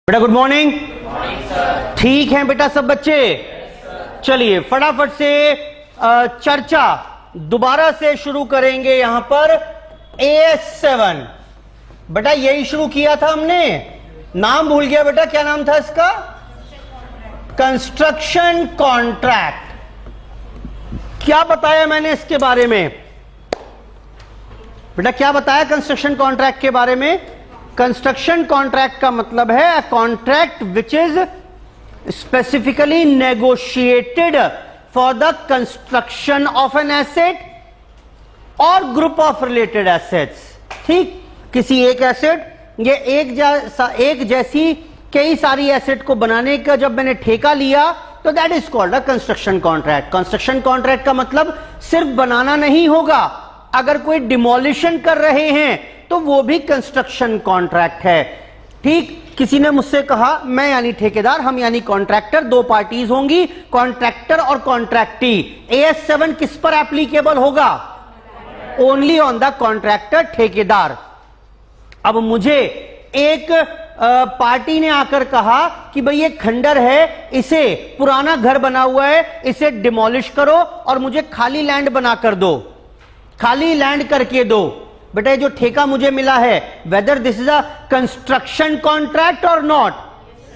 बेटा good morning. ठीक है बेटा सब बच्चे, चलिए फटाफट से चर्चा दोबारा से शुरू करेंगे। यहां पर AS7 बेटा यही शुरू किया था हमने, नाम भूल गया बेटा, क्या नाम था इसका? Construction contract. क्या बताया मैंने इसके बारे में बेटा, क्या बताया कंस्ट्रक्शन कॉन्ट्रैक्ट के बारे में? कंस्ट्रक्शन कॉन्ट्रैक्ट का मतलब है a contract which is specifically negotiated for the construction of an asset और ग्रुप ऑफ रिलेटेड एसेट्स। ठीक, किसी एक एसेट या एक जैसी कई सारी एसेट को बनाने का जब मैंने ठेका लिया तो that is called a construction contract. Construction contract का मतलब सिर्फ बनाना नहीं होगा, अगर कोई डिमोलिशन कर रहे हैं तो वो भी कंस्ट्रक्शन कॉन्ट्रैक्ट है। ठीक, किसी ने मुझसे कहा मैं यानी ठेकेदार, हम यानी कॉन्ट्रैक्टर, दो पार्टीज होंगी, कॉन्ट्रैक्टर और कॉन्ट्रैक्टी। AS7 किस पर एप्लीकेबल होगा? ओनली ऑन द कॉन्ट्रैक्टर, ठेकेदार। अब मुझे एक पार्टी ने आकर कहा कि भाई ये खंडर है, इसे पुराना घर बना हुआ है, इसे डिमोलिश करो और मुझे खाली लैंड बनाकर दो, खाली लैंड करके दो। बेटा जो ठेका मुझे मिला है, whether this is a construction contract और not?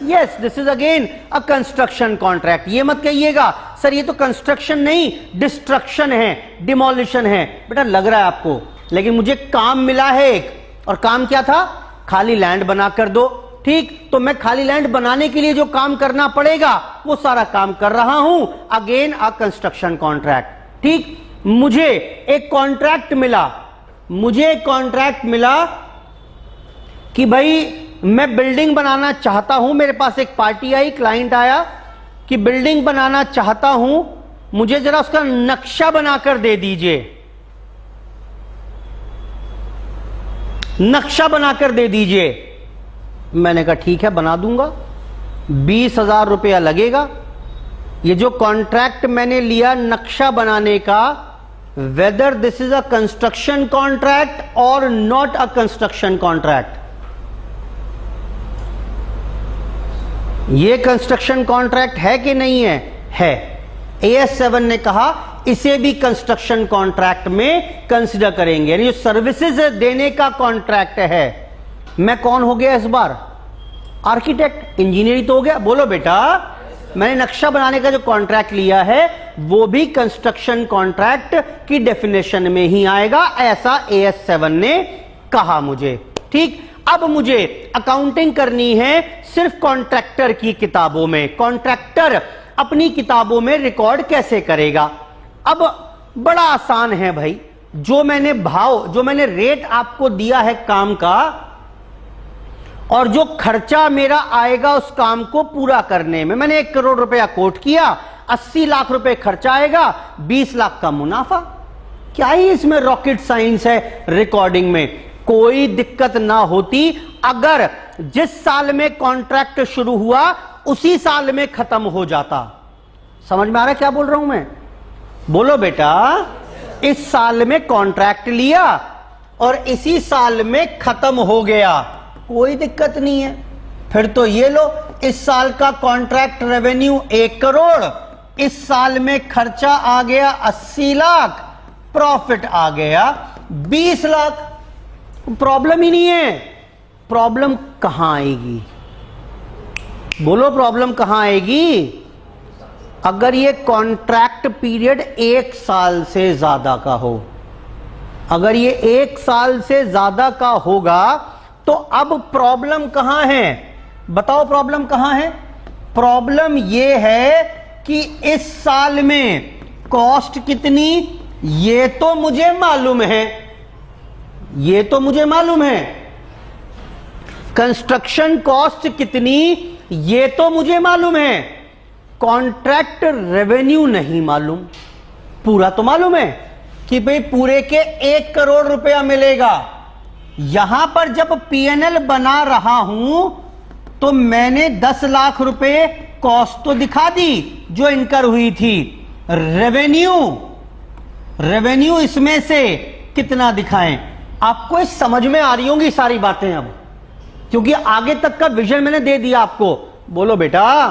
Yes, this is again a construction contract. ये मत कहिएगा सर ये तो कंस्ट्रक्शन नहीं डिस्ट्रक्शन है, डिमोलिशन है। बेटा लग रहा है आपको, लेकिन मुझे काम मिला है एक, और काम क्या था? खाली लैंड बना कर दो। ठीक, तो मैं खाली लैंड बनाने के लिए जो काम करना पड़ेगा वो सारा काम कर रहा हूं, अगेन अ कंस्ट्रक्शन कॉन्ट्रैक्ट। ठीक, मुझे एक कॉन्ट्रैक्ट मिला, कि भाई मैं बिल्डिंग बनाना चाहता हूं। मेरे पास एक पार्टी आई, क्लाइंट आया कि बिल्डिंग बनाना चाहता हूं, मुझे जरा उसका नक्शा बनाकर दे दीजिए, नक्शा बनाकर दे दीजिए। मैंने कहा ठीक है बना दूंगा, 20,000 रुपया लगेगा। ये जो कॉन्ट्रैक्ट मैंने लिया नक्शा बनाने का, whether this is a construction contract or not a construction contract, ये कंस्ट्रक्शन कॉन्ट्रैक्ट है कि नहीं है? है। AS7 ने कहा इसे भी कंस्ट्रक्शन कॉन्ट्रैक्ट में कंसिडर करेंगे, यानी जो सर्विसेज देने का कॉन्ट्रैक्ट है। मैं कौन हो गया इस बार? आर्किटेक्ट, इंजीनियरिंग तो हो गया। बोलो बेटा, मैंने नक्शा बनाने का जो कॉन्ट्रैक्ट लिया है वो भी कंस्ट्रक्शन कॉन्ट्रैक्ट की डेफिनेशन में ही आएगा, ऐसा AS7 ने कहा मुझे। ठीक, अब मुझे अकाउंटिंग करनी है सिर्फ कॉन्ट्रैक्टर की किताबों में। कॉन्ट्रैक्टर अपनी किताबों में रिकॉर्ड कैसे करेगा? अब बड़ा आसान है भाई, जो मैंने रेट आपको दिया है काम का, और जो खर्चा मेरा आएगा उस काम को पूरा करने में, मैंने 1 करोड़ रुपया कोट किया, 80 लाख रुपए खर्चा आएगा, 20 लाख का मुनाफा। क्या ही इसमें रॉकेट साइंस है? रिकॉर्डिंग में कोई दिक्कत ना होती अगर जिस साल में कॉन्ट्रैक्ट शुरू हुआ उसी साल में खत्म हो जाता। समझ में आ रहा है क्या बोल रहा हूं मैं? बोलो बेटा, इस साल में कॉन्ट्रैक्ट लिया और इसी साल में खत्म हो गया, कोई दिक्कत नहीं है। फिर तो ये लो, इस साल का कॉन्ट्रैक्ट रेवेन्यू 1 करोड़, इस साल में खर्चा आ गया 80 लाख, प्रॉफिट आ गया 20 लाख। प्रॉब्लम ही नहीं है। प्रॉब्लम कहां आएगी? बोलो प्रॉब्लम कहां आएगी? अगर ये कॉन्ट्रैक्ट पीरियड 1 साल से ज्यादा का हो, अगर ये 1 साल से ज्यादा का होगा तो अब प्रॉब्लम कहां है? बताओ प्रॉब्लम कहां है? प्रॉब्लम यह है कि इस साल में कॉस्ट कितनी, ये तो मुझे मालूम है, ये तो मुझे मालूम है। कंस्ट्रक्शन कॉस्ट कितनी, ये तो मुझे मालूम है। कॉन्ट्रैक्ट रेवेन्यू नहीं मालूम। पूरा तो मालूम है कि भाई पूरे के 1 करोड़ रुपया मिलेगा। यहां पर जब P&L बना रहा हूं तो मैंने 10 लाख रुपए कॉस्ट तो दिखा दी जो इनकर हुई थी। रेवेन्यू इसमें से कितना दिखाएं? आपको समझ में आ रही होंगी सारी बातें। अब क्योंकि आगे तक का विजन मैंने दे दिया आपको। बोलो बेटा,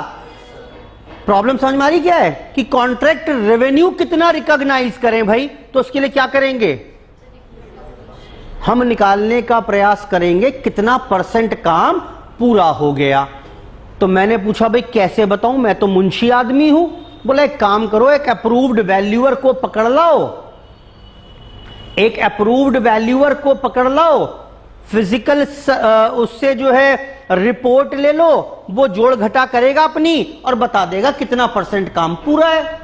प्रॉब्लम समझ में आ रही क्या है कि कॉन्ट्रैक्ट रेवेन्यू कितना रिकॉग्नाइज करें भाई, तो उसके लिए क्या करेंगे, हम निकालने का प्रयास करेंगे कितना परसेंट काम पूरा हो गया। तो मैंने पूछा भाई कैसे बताऊं, मैं तो मुंशी आदमी हूं। बोला एक काम करो, एक अप्रूव्ड वैल्यूअर को पकड़ लाओ, एक अप्रूव्ड वैल्यूअर को पकड़ लाओ, फिजिकल उससे जो है रिपोर्ट ले लो, वो जोड़ घटा करेगा अपनी और बता देगा कितना परसेंट काम पूरा है।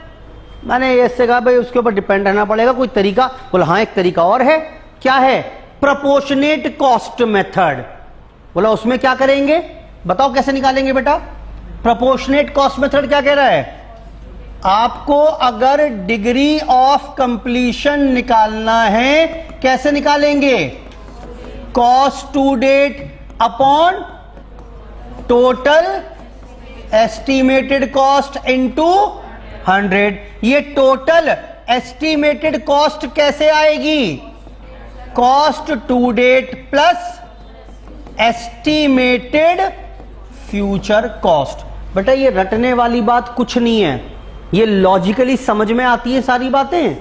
मैंने ऐसे कहा भाई उसके ऊपर डिपेंड रहना पड़ेगा, कोई तरीका। बोला हाँ एक तरीका और है। क्या है, प्रोपोर्शनेट कॉस्ट मेथड। बोला उसमें क्या करेंगे, बताओ कैसे निकालेंगे बेटा। प्रोपोर्शनेट कॉस्ट मेथड क्या कह रहा है, आपको अगर डिग्री ऑफ कंप्लीशन निकालना है, कैसे निकालेंगे, cost to date upon total estimated cost into 100। ये टोटल एस्टिमेटेड कॉस्ट कैसे आएगी, cost to date plus estimated future cost. बेटा ये रटने वाली बात कुछ नहीं है, ये लॉजिकली समझ में आती है सारी बातें।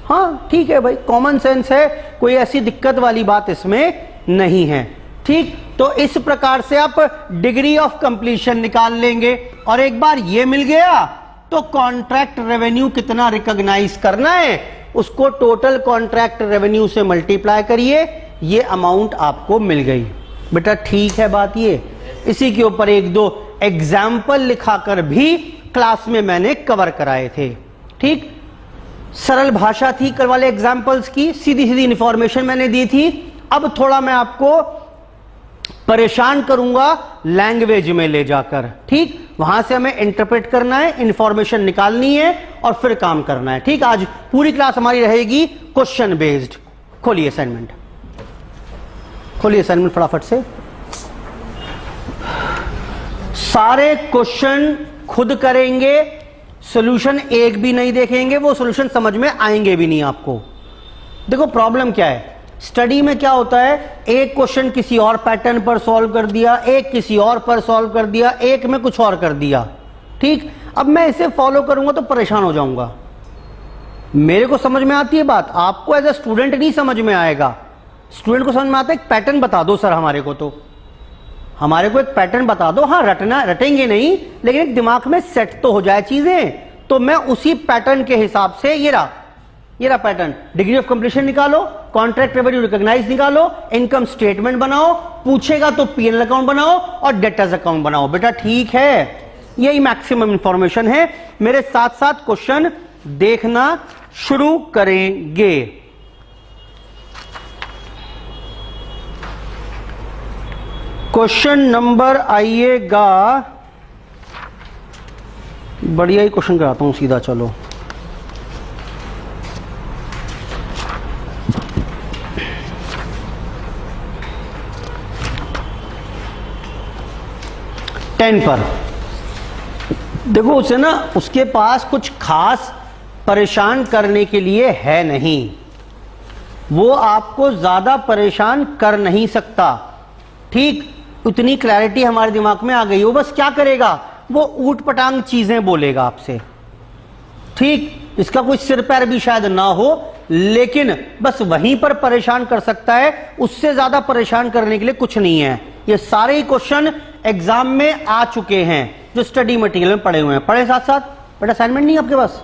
हाँ ठीक है भाई, कॉमन सेंस है, कोई ऐसी दिक्कत वाली बात इसमें नहीं है। ठीक, तो इस प्रकार से आप डिग्री ऑफ कंप्लीशन निकाल लेंगे। और एक बार ये मिल गया तो कॉन्ट्रैक्ट रेवेन्यू कितना रिकॉग्नाइज करना है, उसको टोटल कॉन्ट्रैक्ट रेवेन्यू से मल्टीप्लाई करिए, ये अमाउंट आपको मिल गई। बेटा ठीक है बात ये। इसी के ऊपर एक दो एग्जाम्पल लिखाकर भी क्लास में मैंने कवर कराए थे। ठीक, सरल भाषा थी कर वाले एग्जाम्पल्स की, सीधी सीधी इंफॉर्मेशन मैंने दी थी। अब थोड़ा मैं आपको परेशान करूंगा लैंग्वेज में ले जाकर। ठीक, वहां से हमें इंटरप्रेट करना है, इंफॉर्मेशन निकालनी है और फिर काम करना है। ठीक, आज पूरी क्लास हमारी रहेगी क्वेश्चन बेस्ड। खोलिए असाइनमेंट, खोलिए असाइनमेंट फटाफट से। सारे क्वेश्चन खुद करेंगे, सॉल्यूशन एक भी नहीं देखेंगे, वो सॉल्यूशन समझ में आएंगे भी नहीं आपको। देखो प्रॉब्लम क्या है, स्टडी में क्या होता है, एक क्वेश्चन किसी और पैटर्न पर सॉल्व कर दिया, एक किसी और पर सॉल्व कर दिया, एक में कुछ और कर दिया। ठीक, अब मैं इसे फॉलो करूंगा तो परेशान हो जाऊंगा। मेरे को समझ में आती है बात, आपको एज ए स्टूडेंट नहीं समझ में आएगा। स्टूडेंट को समझ में आता है एक पैटर्न बता दो सर, हमारे को तो हमारे को एक पैटर्न बता दो। हाँ रटना रटेंगे नहीं, लेकिन एक दिमाग में सेट तो हो जाए चीजें। तो मैं उसी पैटर्न के हिसाब से, ये रहा पैटर्न, डिग्री ऑफ कंप्लीशन निकालो, कॉन्ट्रैक्ट रेवेन्यू रिकॉग्नाइज निकालो, इनकम स्टेटमेंट बनाओ, पूछेगा तो पीएनएल अकाउंट बनाओ और डेटर्स अकाउंट बनाओ। बेटा ठीक है, यही मैक्सिमम इंफॉर्मेशन है। मेरे साथ साथ क्वेश्चन देखना शुरू करेंगे। क्वेश्चन नंबर आइएगा, बढ़िया ही क्वेश्चन कराता हूं सीधा, चलो। टेन पर देखो, उसे ना उसके पास कुछ खास परेशान करने के लिए है नहीं, वो आपको ज्यादा परेशान कर नहीं सकता। ठीक, उतनी क्लैरिटी हमारे दिमाग में आ गई। वो बस क्या करेगा, वो ऊट पटांग चीजें बोलेगा आपसे। ठीक, इसका कोई सिर पैर भी शायद ना हो, लेकिन बस वहीं पर परेशान कर सकता है, उससे ज्यादा परेशान करने के लिए कुछ नहीं है। ये सारे ही क्वेश्चन एग्जाम में आ चुके हैं जो स्टडी मटेरियल में पढ़े हुए हैं। पढ़े साथ साथ, बट असाइनमेंट नहीं आपके पास,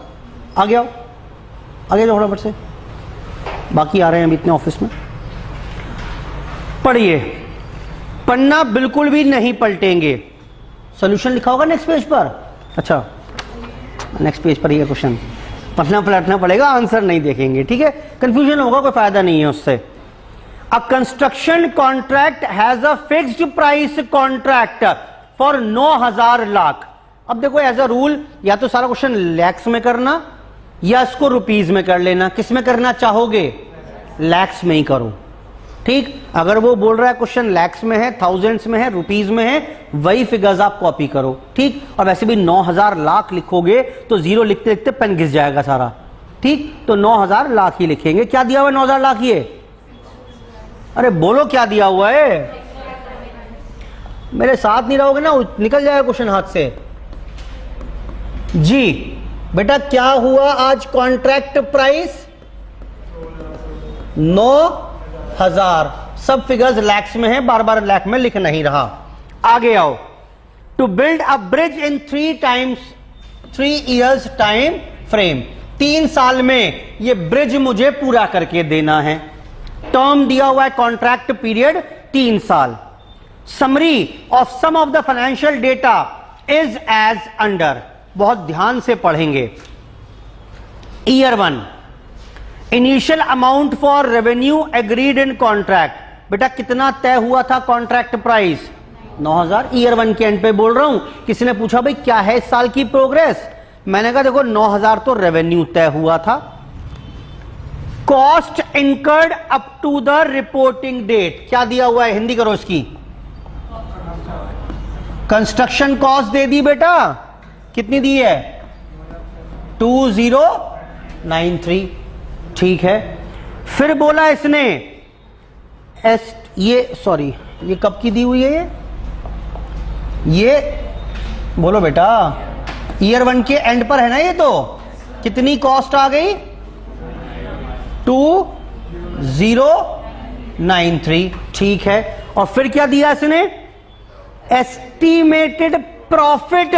आगे आओ, आगे जाओ फटाफट से, बाकी आ रहे हैं अभी इतने ऑफिस में। पढ़िए, पन्ना बिल्कुल भी नहीं पलटेंगे। सॉल्यूशन लिखा होगा नेक्स्ट पेज पर। अच्छा, नेक्स्ट पेज पर ये क्वेश्चन, पढ़ना पलटना पड़ेगा, आंसर नहीं देखेंगे। ठीक है, कंफ्यूजन होगा, कोई फायदा नहीं है उससे। अ construction contract has a fixed price contract for 9,000 lakh. अब देखो एज अ रूल, या तो सारा क्वेश्चन लैक्स में करना या इसको रुपीज में कर लेना। किस में करना चाहोगे, लैक्स में ही करो। ठीक, अगर वो बोल रहा है क्वेश्चन लैक्स में है, थाउजेंड्स में है, रुपीज में है, वही फिगर्स आप कॉपी करो। ठीक, और वैसे भी 9,000 लाख लिखोगे तो जीरो लिखते लिखते पेन घिस जाएगा सारा। ठीक, तो 9,000 लाख ही लिखेंगे। क्या दिया हुआ है 9,000 लाख, ये अरे बोलो क्या दिया हुआ है, मेरे साथ नहीं रहोगे ना निकल जाएगा क्वेश्चन हाथ से। जी बेटा क्या हुआ आज कॉन्ट्रैक्ट प्राइस 9,000। सब फिगर्स लैक्स में है, बार बार लैख में लिख नहीं रहा। आगे आओ। To build a bridge in 3 years time frame, 3 साल में ये ब्रिज मुझे पूरा करके देना है। टर्म दिया हुआ है कॉन्ट्रैक्ट पीरियड 3 साल। Summary of sum of the financial data is as under, बहुत ध्यान से पढ़ेंगे। Year 1 initial amount for revenue agreed in contract, बेटा कितना तय हुआ था कॉन्ट्रैक्ट प्राइस 9,000। ईयर 1 के एंड पे बोल रहा हूं। किसी ने पूछा भाई क्या है इस साल की प्रोग्रेस, मैंने कहा देखो 9,000 तो रेवेन्यू तय हुआ था। Cost incurred up to the reporting date, क्या दिया हुआ है हिंदी करो इसकी। कंस्ट्रक्शन कॉस्ट दे दी बेटा, कितनी दी है 2093, ठीक है। फिर बोला इसने ये कब की दी हुई है ये बोलो बेटा, ईयर 1 के एंड पर है ना ये। तो कितनी कॉस्ट आ गई 2093, ठीक है। और फिर क्या दिया इसने, estimated profit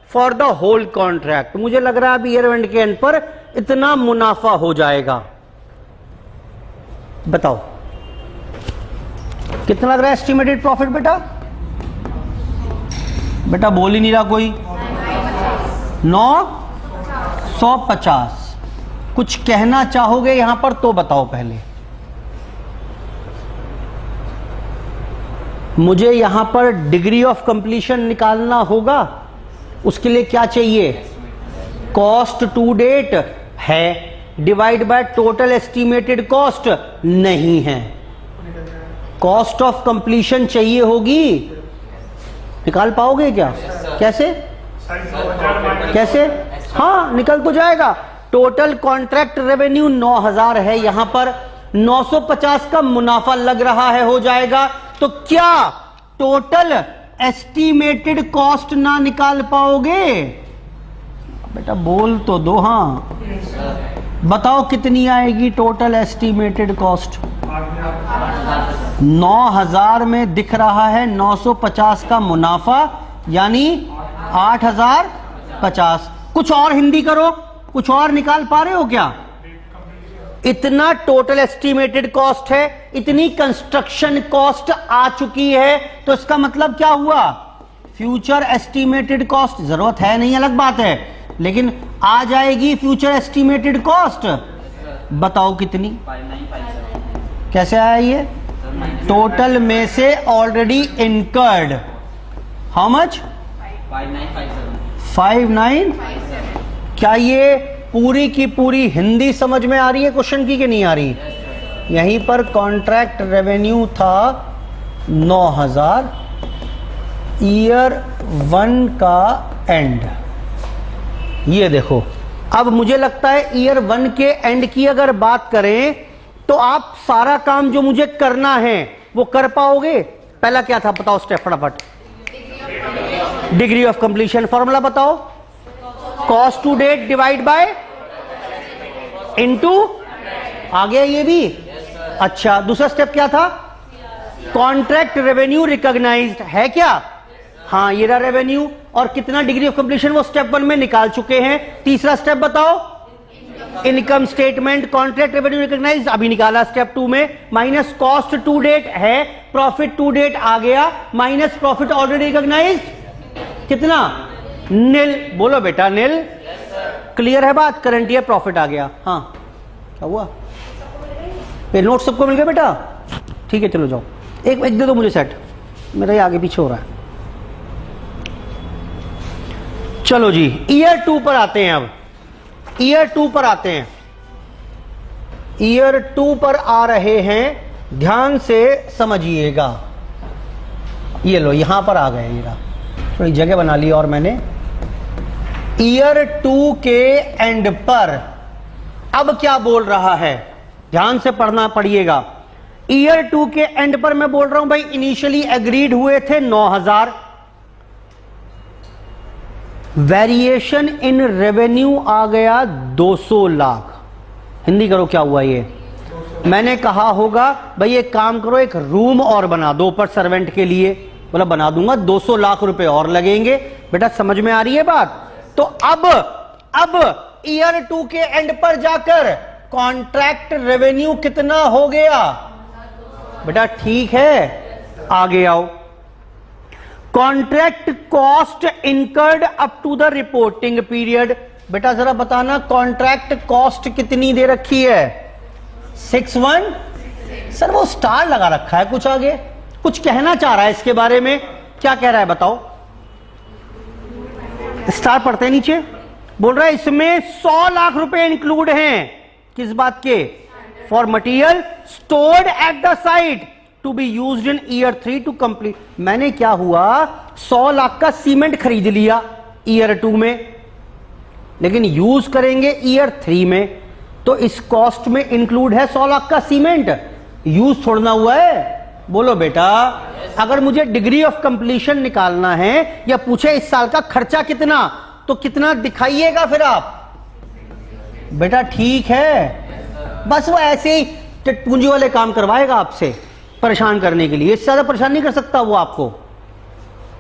for the whole contract. मुझे लग रहा है अब ईयर 1 के एंड पर इतना मुनाफा हो जाएगा, बताओ कितना लग रहा है एस्टिमेटेड प्रॉफिट बेटा। बेटा बोल ही नहीं रहा कोई। 950। कुछ कहना चाहोगे यहां पर तो बताओ पहले। मुझे यहां पर डिग्री ऑफ कंप्लीशन निकालना होगा, उसके लिए क्या चाहिए, कॉस्ट टू डेट है divide by total estimated cost नहीं है, कॉस्ट ऑफ कंप्लीशन चाहिए होगी। निकाल पाओगे क्या? कैसे कैसे? हाँ निकल तो जाएगा। टोटल कॉन्ट्रैक्ट रेवेन्यू 9,000 है, यहां पर 950 का मुनाफा लग रहा है, हो जाएगा। तो क्या टोटल एस्टिमेटेड कॉस्ट ना निकाल पाओगे? बेटा बोल तो दो। हाँ बताओ कितनी आएगी टोटल एस्टिमेटेड कॉस्ट? 9,000 में दिख रहा है 950 का मुनाफा, यानी 8,050। कुछ और हिंदी करो, कुछ और निकाल पा रहे हो क्या? इतना टोटल एस्टिमेटेड कॉस्ट है, इतनी कंस्ट्रक्शन कॉस्ट आ चुकी है, तो इसका मतलब क्या हुआ, फ्यूचर एस्टिमेटेड कॉस्ट जरूरत है नहीं अलग बात है, लेकिन आ जाएगी फ्यूचर एस्टिमेटेड कॉस्ट। बताओ कितनी? 5957। कैसे आया ये? टोटल में से ऑलरेडी इनकर्ड हाउ मच? 5957। क्या ये पूरी की पूरी हिंदी समझ में आ रही है क्वेश्चन की कि नहीं आ रही? यहीं पर कॉन्ट्रैक्ट रेवेन्यू था 9,000, ईयर 1 का एंड। ये देखो, अब मुझे लगता है ईयर 1 के एंड की अगर बात करें तो आप सारा काम जो मुझे करना है वो कर पाओगे। पहला क्या था बताओ स्टेप फटाफट। डिग्री ऑफ कंप्लीशन फॉर्मूला बताओ, cost to date divide by into, आ गया ये भी? अच्छा दूसरा स्टेप क्या था? कॉन्ट्रैक्ट रेवेन्यू रिकॉग्नाइज्ड है क्या? हाँ ये रहा रेवेन्यू, और कितना डिग्री ऑफ कंप्लीशन वो स्टेप 1 में निकाल चुके हैं। तीसरा स्टेप बताओ, income statement contract revenue recognised अभी निकाला स्टेप 2 में, माइनस कॉस्ट टू डेट है, प्रॉफिट टू डेट आ गया, माइनस प्रॉफिट ऑलरेडी रिकॉग्नाइज्ड, कितना? नील। बोलो बेटा नील। क्लियर है बात? करंट ईयर प्रॉफिट आ गया। हाँ क्या हुआ? ये नोट सबको मिल गया बेटा? ठीक है चलो जाओ, एक दे दो मुझे सेट, मेरा ये आगे पीछे हो रहा है। चलो जी ईयर 2 पर आते हैं। अब ईयर 2 पर आते हैं। ईयर 2 पर आ रहे हैं, ध्यान से समझिएगा। ये लो यहां पर आ गए, ये थोड़ी जगह बना ली और मैंने। ईयर 2 के एंड पर अब क्या बोल रहा है, ध्यान से पढ़ना पड़िएगा। ईयर 2 के एंड पर मैं बोल रहा हूं भाई इनिशियली एग्रीड हुए थे 9,000, वेरिएशन इन रेवेन्यू आ गया 200 लाख। हिंदी करो क्या हुआ ये? मैंने कहा होगा भाई एक काम करो, एक रूम और बना दो पर सर्वेंट के लिए, बोला बना दूंगा, 200 लाख रुपए और लगेंगे। बेटा समझ में आ रही है बात? तो अब ईयर 2 के एंड पर जाकर कॉन्ट्रैक्ट रेवेन्यू कितना हो गया? बेटा ठीक है, आगे आओ। Contract cost incurred up to the reporting period. बेटा जरा बताना कॉन्ट्रैक्ट कॉस्ट कितनी दे रखी है? 61। सर वो स्टार लगा रखा है कुछ आगे, कुछ कहना चाह रहा है इसके बारे में, क्या कह रहा है बताओ? स्टार पढ़ते हैं नीचे, बोल रहा है इसमें 100 लाख रुपए इंक्लूड हैं। किस बात के? For material stored at the site to be used in year 3 to complete. मैंने क्या हुआ, 100 लाख का सीमेंट खरीद लिया ईयर 2 में, लेकिन यूज करेंगे ईयर 3 में, तो इस कॉस्ट में इंक्लूड है 100 लाख का सीमेंट, यूज छोड़ना हुआ है। बोलो बेटा, अगर मुझे डिग्री ऑफ कंप्लीशन निकालना है या पूछे इस साल का खर्चा कितना, तो कितना दिखाइएगा फिर आप? बेटा ठीक है, बस वो ऐसे ही पूंजी वाले काम करवाएगा आपसे परेशान करने के लिए, इससे ज्यादा परेशान नहीं कर सकता वो आपको।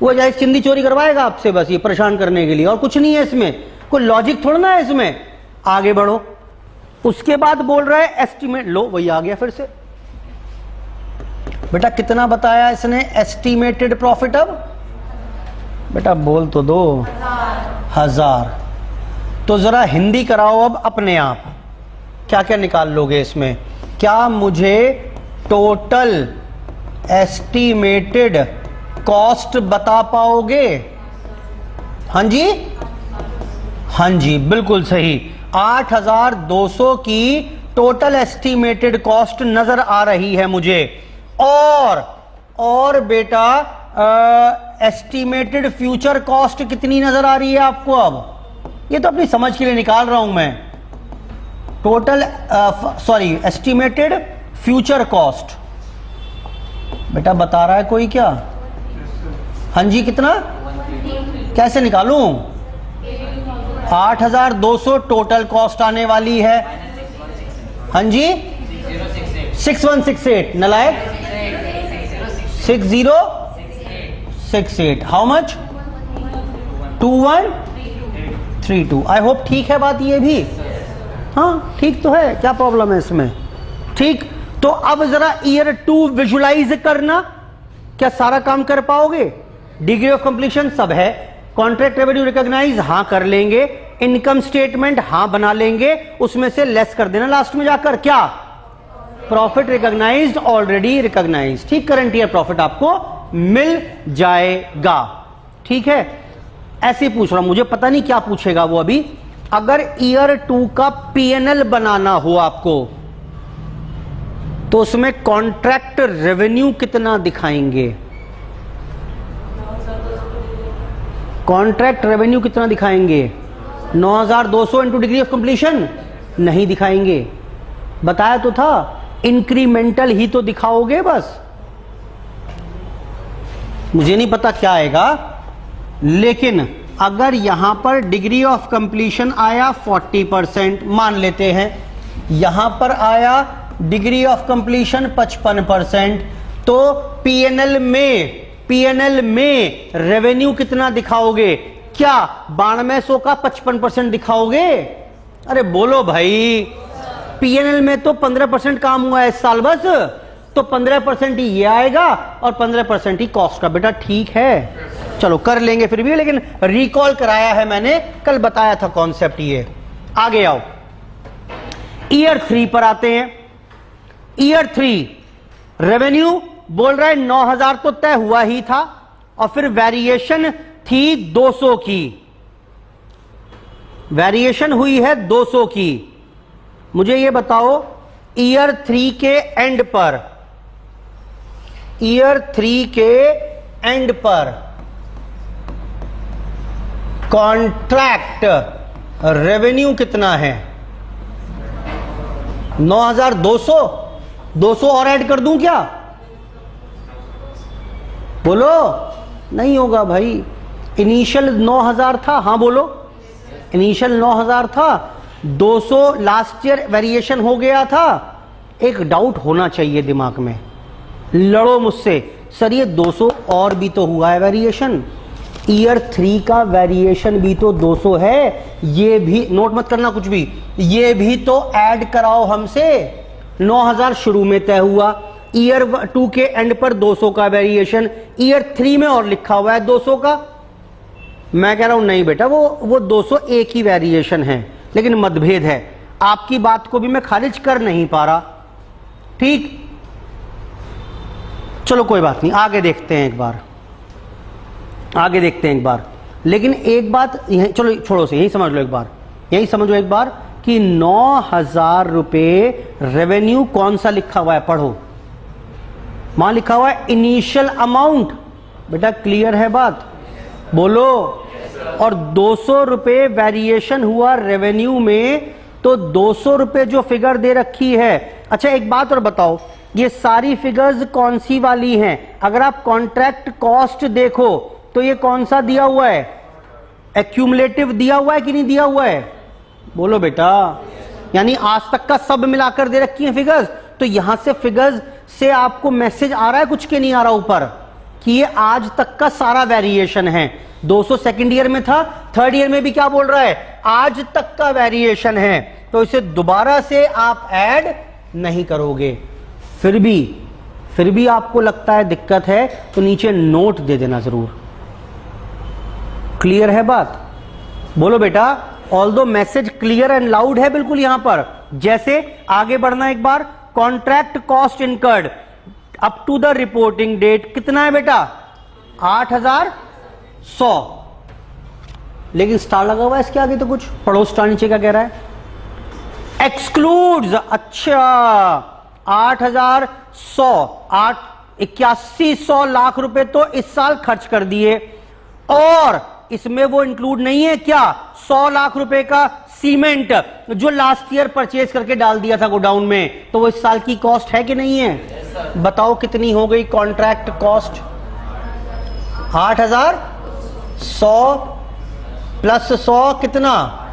वो जाए चिंदी चोरी करवाएगा आपसे बस ये परेशान करने के लिए, और कुछ नहीं है इसमें, कोई लॉजिक थोड़ा है इसमें। आगे बढ़ो। उसके बाद बोल रहा है एस्टीमेट, लो वही आ गया फिर से। बेटा कितना बताया इसने एस्टीमेटेड प्रॉफिट? अब बेटा बोल तो दो, 1000। तो जरा हिंदी कराओ अब अपने आप, क्या क्या निकाल लोगे इसमें? क्या मुझे टोटल एस्टीमेटेड कॉस्ट बता पाओगे? हां जी, हां जी बिल्कुल सही। 8,200 की टोटल एस्टीमेटेड कॉस्ट नजर आ रही है मुझे। और बेटा एस्टीमेटेड फ्यूचर कॉस्ट कितनी नजर आ रही है आपको? अब ये तो अपनी समझ के लिए निकाल रहा हूं मैं। टोटल एस्टीमेटेड फ्यूचर कॉस्ट बेटा बता रहा है कोई क्या? हाँ जी कितना? कैसे निकालूं? 8,200 टोटल कॉस्ट आने वाली है। हाँ जी 6168 नलायक 6068। How much? 2132। आई होप ठीक है बात ये भी। हाँ ठीक तो है, क्या प्रॉब्लम है इसमें? ठीक, तो अब जरा ईयर 2 विजुलाइज करना। क्या सारा काम कर पाओगे? डिग्री ऑफ कंप्लीशन सब है, कॉन्ट्रैक्ट रेवेन्यू रिकॉग्नाइज हाँ कर लेंगे, इनकम स्टेटमेंट हाँ बना लेंगे, उसमें से लेस कर देना लास्ट में जाकर, क्या? Profit recognised, already recognised. ठीक, करंट ईयर प्रॉफिट आपको मिल जाएगा। ठीक है, ऐसे ही पूछ रहा हूं, मुझे पता नहीं क्या पूछेगा वो अभी। अगर ईयर 2 का पीएनएल बनाना हो आपको, तो उसमें कॉन्ट्रैक्ट रेवेन्यू कितना दिखाएंगे? कॉन्ट्रैक्ट रेवेन्यू कितना दिखाएंगे? 9,200 इंटू डिग्री ऑफ कंप्लीशन नहीं दिखाएंगे, बताया तो था, इंक्रीमेंटल ही तो दिखाओगे बस। मुझे नहीं पता क्या आएगा, लेकिन अगर यहां पर डिग्री ऑफ कंप्लीशन आया 40% मान लेते हैं, यहां पर आया डिग्री ऑफ कंप्लीशन 55%, तो पीएनएल में रेवेन्यू कितना दिखाओगे? क्या 9200 का 55% दिखाओगे? अरे बोलो भाई, पीएनएल में तो 15% काम हुआ है इस साल बस, तो 15% ही ये आएगा और 15% ही कॉस्ट का। बेटा ठीक है, चलो कर लेंगे फिर भी, लेकिन रिकॉल कराया है मैंने, कल बताया था कॉन्सेप्ट ये। आगे आओ, ईयर 3 पर आते हैं। ईयर 3 रेवेन्यू बोल रहा है 9,000 तो तय हुआ ही था, और फिर वेरिएशन थी 200 की, वेरिएशन हुई है 200 की। मुझे ये बताओ ईयर 3 के एंड पर, ईयर 3 के एंड पर कॉन्ट्रैक्ट रेवेन्यू कितना है? 9,200 200 और ऐड कर दूं क्या? बोलो, नहीं होगा भाई। इनिशियल 9000 था, हाँ बोलो, इनिशियल 9000 था, 200 लास्ट ईयर वेरिएशन हो गया था। एक डाउट होना चाहिए दिमाग में, लड़ो मुझसे, सर ये 200 और भी तो हुआ है वेरिएशन, ईयर 3 का वेरिएशन भी तो 200 है, ये भी नोट मत करना कुछ भी, ये भी तो ऐड कराओ हमसे। 9000 शुरू में तय हुआ, ईयर 2 के एंड पर 200 का वेरिएशन, ईयर 3 में और लिखा हुआ है 200 का। मैं कह रहा हूं नहीं बेटा, वो 200 एक ही वेरिएशन है, लेकिन मतभेद है। आपकी बात को भी मैं खारिज कर नहीं पा रहा, ठीक, चलो कोई बात नहीं, आगे देखते हैं एक बार, आगे देखते हैं एक बार। लेकिन एक बात यही, चलो छोड़ो से, यही समझ लो एक बार, यही समझो एक बार कि 9000 रुपए रेवेन्यू कौन सा लिखा हुआ है, पढ़ो, वहां लिखा हुआ है इनिशियल अमाउंट। बेटा क्लियर है बात, बोलो। और 200 रुपए वेरिएशन हुआ रेवेन्यू में, तो 200 रुपए जो फिगर दे रखी है। अच्छा एक बात और बताओ, ये सारी फिगर्स कौन सी वाली हैं? अगर आप कॉन्ट्रैक्ट कॉस्ट देखो तो ये कौन सा दिया हुआ है? एक्यूमुलेटिव दिया हुआ है कि नहीं दिया हुआ है? बोलो बेटा, यानी आज तक का सब मिलाकर दे रखी है फिगर्स। तो यहां से फिगर्स से आपको मैसेज आ रहा है कुछ के नहीं आ रहा ऊपर, कि ये आज तक का सारा वेरिएशन है। 200 सेकंड ईयर में था, थर्ड ईयर में भी क्या बोल रहा है? आज तक का वेरिएशन है। तो इसे दोबारा से आप ऐड नहीं करोगे। फिर भी आपको लगता है दिक्कत है तो नीचे नोट दे देना जरूर। क्लियर है बात? बोलो बेटा, although message clear and loud है बिल्कुल यहां पर। जैसे आगे बढ़ना एक बार, contract cost incurred up to the reporting date कितना है बेटा? 8100, लेकिन स्टार लगा हुआ है इसके आगे तो कुछ, पढ़ो स्टार नीचे क्या कह रहा है? एक्सक्लूड्स, अच्छा 8100, 8100 लाख रुपए तो इस साल खर्च कर दिए, और इसमें वो इंक्लूड नहीं है क्या? 100 लाख रुपए का सीमेंट जो लास्ट ईयर परचेज करके डाल दिया था गोडाउन में, तो वो इस साल की कॉस्ट है कि नहीं है? बताओ कितनी हो गई कॉन्ट्रैक्ट कॉस्ट? 8100 प्लस 100 कितना?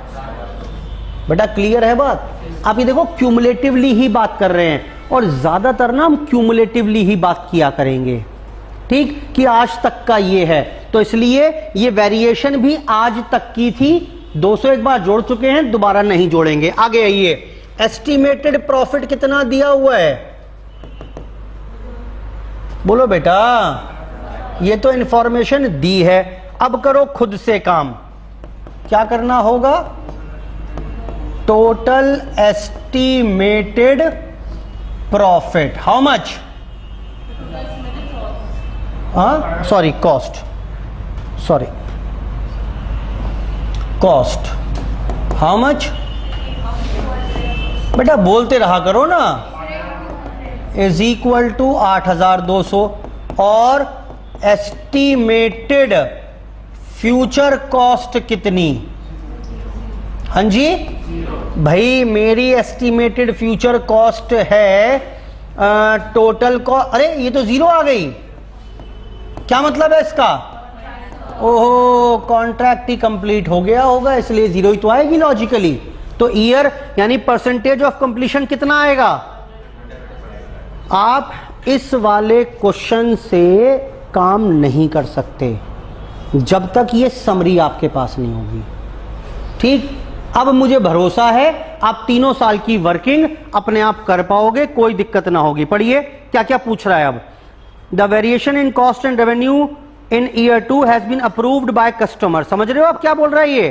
बेटा क्लियर है बात? आप ये देखो क्यूमुलेटिवली ही बात कर रहे हैं, और ज्यादातर ना हम क्यूमुलेटिवली ही बात किया करेंगे, ठीक, कि आज तक का ये है, तो इसलिए ये वेरिएशन भी आज तक की थी। 200 एक बार जोड़ चुके हैं, दोबारा नहीं जोड़ेंगे। आगे आइए, एस्टिमेटेड प्रॉफिट कितना दिया हुआ है? बोलो बेटा, ये तो इंफॉर्मेशन दी है, अब करो खुद से काम। क्या करना होगा? Total estimated profit, how much? Sorry, cost, sorry, cost, how much? बेटा बोलते रहा करो ना, इज इक्वल टू 8200, और एस्टिमेटेड फ्यूचर कॉस्ट कितनी? हाँ जी भाई, मेरी एस्टिमेटेड फ्यूचर कॉस्ट है टोटल कॉस्ट, अरे ये तो जीरो आ गई, क्या मतलब है इसका? ओहो, कॉन्ट्रैक्ट ही कंप्लीट हो गया होगा, इसलिए जीरो ही तो आएगी लॉजिकली। तो ईयर यानी परसेंटेज ऑफ कंप्लीशन कितना आएगा? आप इस वाले क्वेश्चन से काम नहीं कर सकते जब तक ये समरी आपके पास नहीं होगी, ठीक। अब मुझे भरोसा है आप 3 साल की वर्किंग अपने आप कर पाओगे, कोई दिक्कत ना होगी। पढ़िए क्या क्या पूछ रहा है अब। The variation in cost and revenue in year 2 has been approved by customer. समझ रहे हो आप क्या बोल रहा है ये?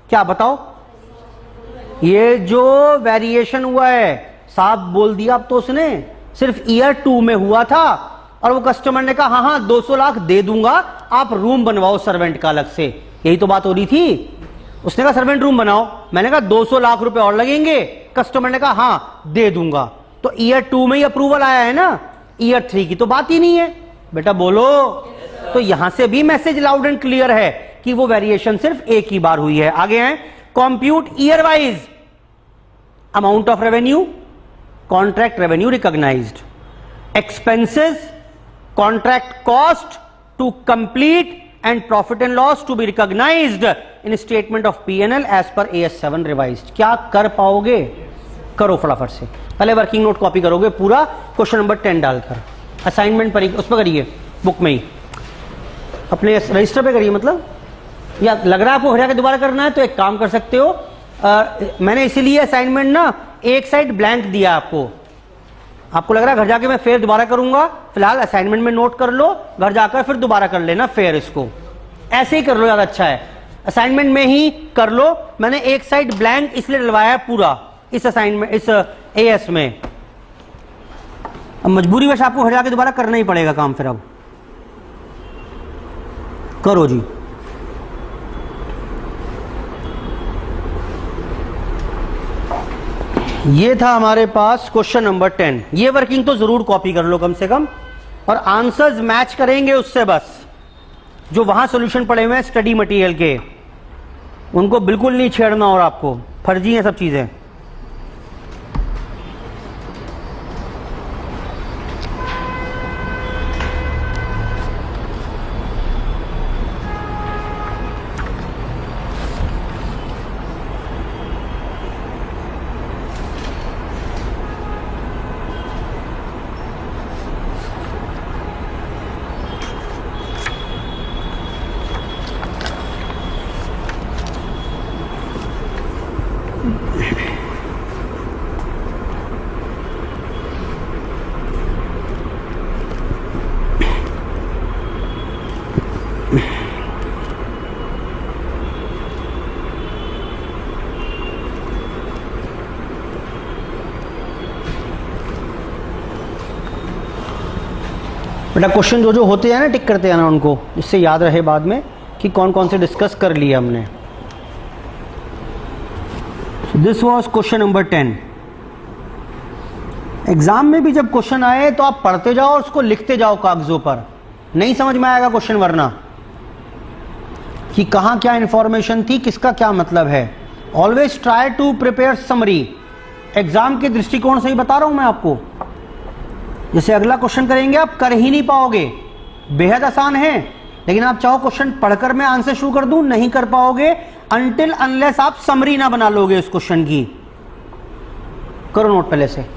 क्या बताओ? ये जो वेरिएशन हुआ है, साफ बोल दिया अब तो उसने, सिर्फ ईयर 2 में हुआ था, और वो कस्टमर ने कहा हाँ हाँ 200 लाख दे दूंगा, आप रूम बनवाओ सर्वेंट का अलग से। यही तो बात हो रही थी। उसने कहा सर्वेंट रूम बनाओ, मैंने कहा 200 लाख रुपए और लगेंगे, कस्टमर ने कहा हाँ दे दूंगा। तो ईयर 2 में ही अप्रूवल आया है ना, ईयर 3 की तो बात ही नहीं है। बेटा बोलो। तो यहां से भी मैसेज लाउड एंड क्लियर है कि वो वेरिएशन सिर्फ एक ही बार हुई है। आगे हैं, compute year wise amount of revenue, contract revenue recognised, expenses contract cost to complete and profit and loss to be recognised in statement of PNL as per AS7 revised. क्या कर पाओगे? करो फटाफट से, पहले वर्किंग नोट कॉपी करोगे पूरा question number 10 डालकर, असाइनमेंट पर उस पर करिए, बुक में ही अपने रजिस्टर पे करिए। मतलब या लग रहा है आपको हटा के दोबारा करना है तो एक काम कर सकते हो, मैंने इसीलिए असाइनमेंट ना एक साइड ब्लैंक दिया आपको लग रहा है घर जाके मैं फिर दोबारा करूंगा, फिलहाल असाइनमेंट में नोट कर लो, घर जाकर फिर दोबारा कर लेना फिर इसको, ऐसे ही कर लो, ज्यादा अच्छा है। असाइनमेंट में ही कर लो, मैंने एक साइड ब्लैंक इसलिए डलवाया है पूरा इस असाइनमेंट, इस AS में। अब मजबूरी वश आपको घर जाके दोबारा करना ही पड़ेगा काम, फिर अब करो जी। ये था हमारे पास क्वेश्चन नंबर 10। ये वर्किंग तो जरूर कॉपी कर लो कम से कम, और आंसर्स मैच करेंगे उससे, बस जो वहां सॉल्यूशन पड़े हुए हैं स्टडी मटेरियल के उनको बिल्कुल नहीं छेड़ना, और आपको फर्जी हैं सब चीजें। बेटा क्वेश्चन जो होते हैं ना टिक करते हैं ना उनको, इससे याद रहे बाद में कि कौन कौन से डिस्कस कर लिए हमने। This was question number 10। Exam में भी जब क्वेश्चन आए तो आप पढ़ते जाओ और उसको लिखते जाओ कागजों पर, नहीं समझ में आएगा क्वेश्चन वरना कि कहां क्या इंफॉर्मेशन थी, किसका क्या मतलब है। Always try to prepare summary. Exam के दृष्टिकोण से ही बता रहा हूं मैं आपको। जैसे अगला क्वेश्चन करेंगे आप कर ही नहीं पाओगे, बेहद आसान है, लेकिन आप चाहो क्वेश्चन पढ़कर मैं आंसर शुरू कर दूं, नहीं कर पाओगे अनटिल अनलेस आप समरी ना बना लोगे उस क्वेश्चन की। करो नोट पहले से।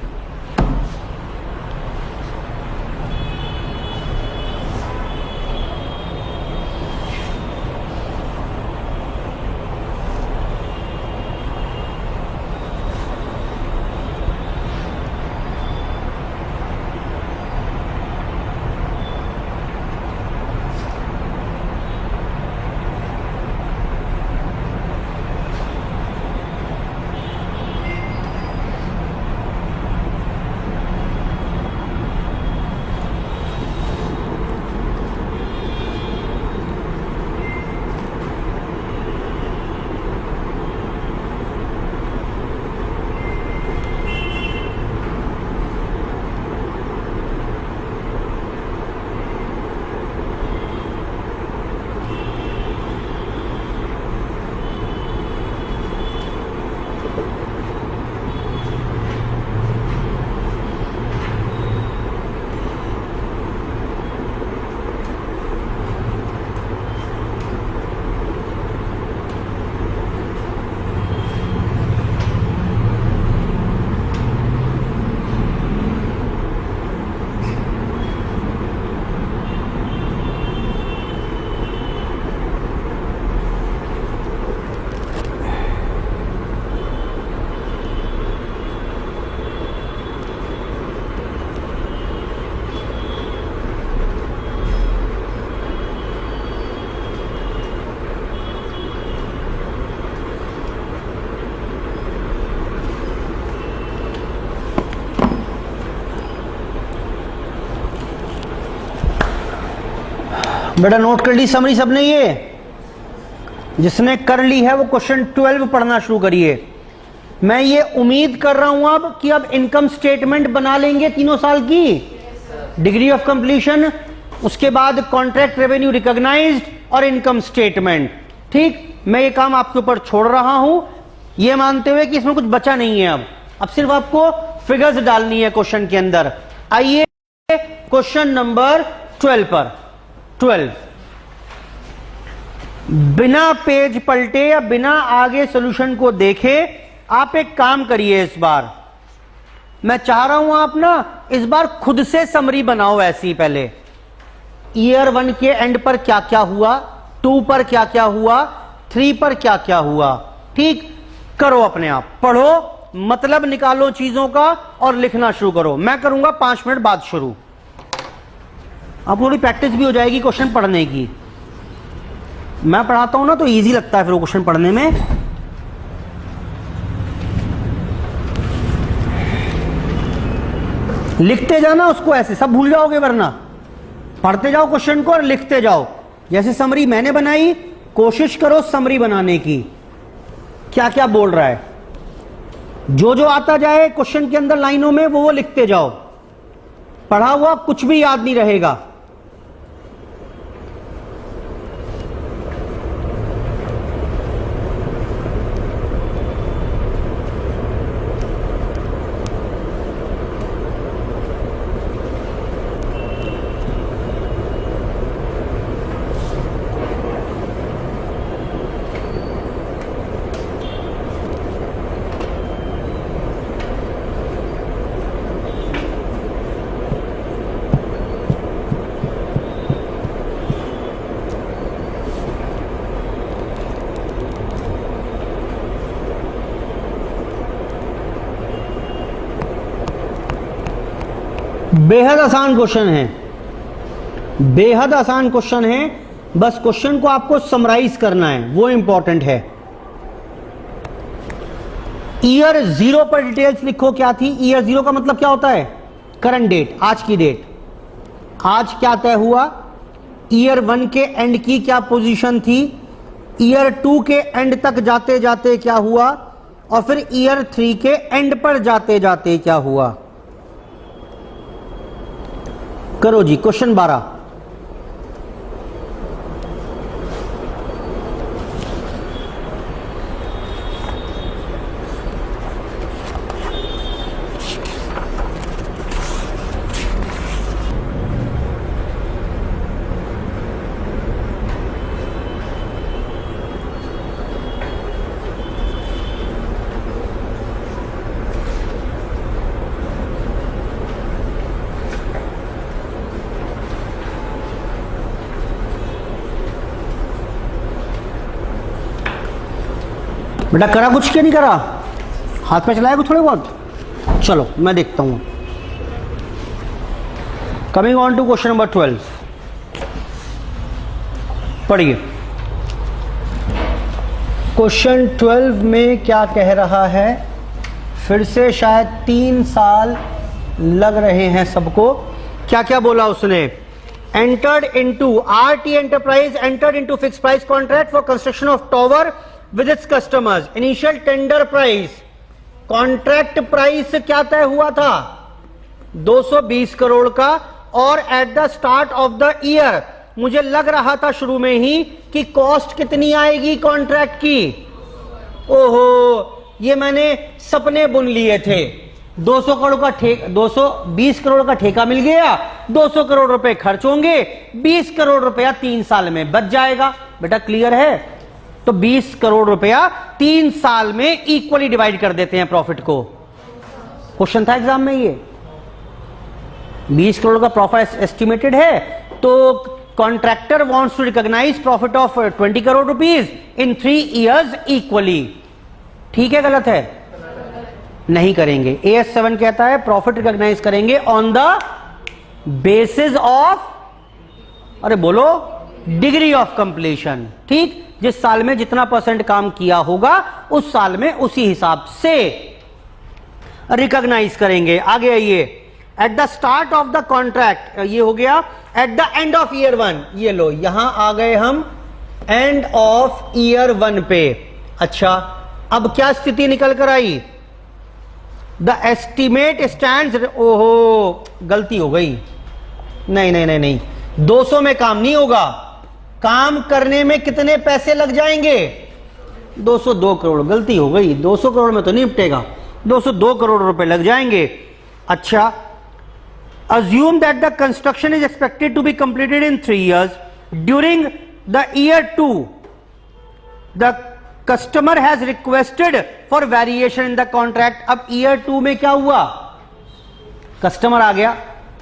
बेटा नोट कर ली समरी सबने? ये जिसने कर ली है वो क्वेश्चन 12 पढ़ना शुरू करिए। मैं ये उम्मीद कर रहा हूं अब कि अब इनकम स्टेटमेंट बना लेंगे तीनों साल की, डिग्री ऑफ कंप्लीशन, उसके बाद कॉन्ट्रैक्ट रेवेन्यू रिकॉग्नाइज्ड और इनकम स्टेटमेंट। ठीक, मैं ये काम आपके ऊपर छोड़ रहा हूं ये मानते हुए कि इसमें कुछ बचा नहीं है। अब सिर्फ आपको फिगर्स डालनी है क्वेश्चन के अंदर। आइए क्वेश्चन नंबर 12 पर। 12, बिना पेज पलटे या बिना आगे सॉल्यूशन को देखे आप एक काम करिए। इस बार मैं चाह रहा हूं आप ना इस बार खुद से समरी बनाओ ऐसी। पहले ईयर 1 के एंड पर क्या क्या हुआ, 2 पर क्या क्या हुआ, 3 पर क्या क्या हुआ, ठीक करो। अपने आप पढ़ो, मतलब निकालो चीजों का और लिखना शुरू करो। मैं करूंगा 5 मिनट बाद शुरू। अब थोड़ी प्रैक्टिस भी हो जाएगी क्वेश्चन पढ़ने की। मैं पढ़ाता हूं ना तो इजी लगता है फिर वो क्वेश्चन पढ़ने में। लिखते जाना उसको, ऐसे सब भूल जाओगे वरना। पढ़ते जाओ क्वेश्चन को और लिखते जाओ। जैसे समरी मैंने बनाई, कोशिश करो समरी बनाने की, क्या क्या बोल रहा है। जो जो आता जाए क्वेश्चन के अंदर लाइनों में वो लिखते जाओ। पढ़ा हुआ कुछ भी याद नहीं रहेगा। बेहद आसान क्वेश्चन है, बेहद आसान क्वेश्चन है। बस क्वेश्चन को आपको समराइज करना है, वो इंपॉर्टेंट है। ईयर 0 पर डिटेल्स लिखो क्या थी। ईयर 0 का मतलब क्या होता है? करंट डेट, आज की डेट। आज क्या तय हुआ? ईयर 1 के एंड की क्या पोजीशन थी, ईयर 2 के एंड तक जाते जाते क्या हुआ, और फिर ईयर 3 के एंड पर जाते जाते क्या हुआ। करो जी क्वेश्चन 12। बेटा करा कुछ क्या नहीं करा, हाथ पे चलाया कुछ थोड़े बहुत। चलो मैं देखता हूं। Coming on to question number 12, पढ़िए। क्वेश्चन 12 में क्या कह रहा है? फिर से शायद 3 साल लग रहे हैं सबको। क्या क्या बोला उसने? Entered into RT enterprise entered into fix price contract for construction of tower with its customers. Initial tender price, contract price क्या तय हुआ था? 220 करोड़ का। और at the start of the year मुझे लग रहा था शुरू में ही कि कॉस्ट कितनी आएगी कॉन्ट्रैक्ट की। ओहो, ये मैंने सपने बुन लिए थे। 200 करोड़ का 220 करोड़ का ठेका मिल गया, 200 करोड़ रुपए खर्च होंगे, 20 करोड़ रुपया 3 साल में बच जाएगा। बेटा क्लियर है? तो 20 करोड़ रुपया 3 साल में इक्वली डिवाइड कर देते हैं प्रॉफिट को। क्वेश्चन था एग्जाम में ये। 20 करोड़ का प्रॉफिट एस्टिमेटेड है, तो contractor wants to recognise profit of 20 crore rupees in 3 years equally. ठीक है गलत है? नहीं करेंगे। AS7 कहता है प्रॉफिट रिकॉग्नाइज करेंगे ऑन द बेसिस ऑफ, अरे बोलो, डिग्री ऑफ कंप्लीशन। ठीक, जिस साल में जितना % काम किया होगा उस साल में उसी हिसाब से रिकॉग्नाइज करेंगे। आगे आइए। At the start of the contract, ये हो गया। At the end of year 1, ये लो यहां आ गए हम एंड ऑफ ईयर 1 पे। अच्छा, अब क्या स्थिति निकल कर आई? द एस्टिमेट स्टैंड्स, ओहो गलती हो गई। नहीं नहीं नहीं नहीं, 200 में काम नहीं होगा। काम करने में कितने पैसे लग जाएंगे? 202 करोड़। गलती हो गई, 200 करोड़ में तो नहीं निपटेगा, 202 करोड़ रुपए लग जाएंगे। अच्छा, assume that the construction is expected to be completed in 3 years. During the year 2 the customer has requested for variation in the contract. अब year 2 में क्या हुआ, कस्टमर आ गया,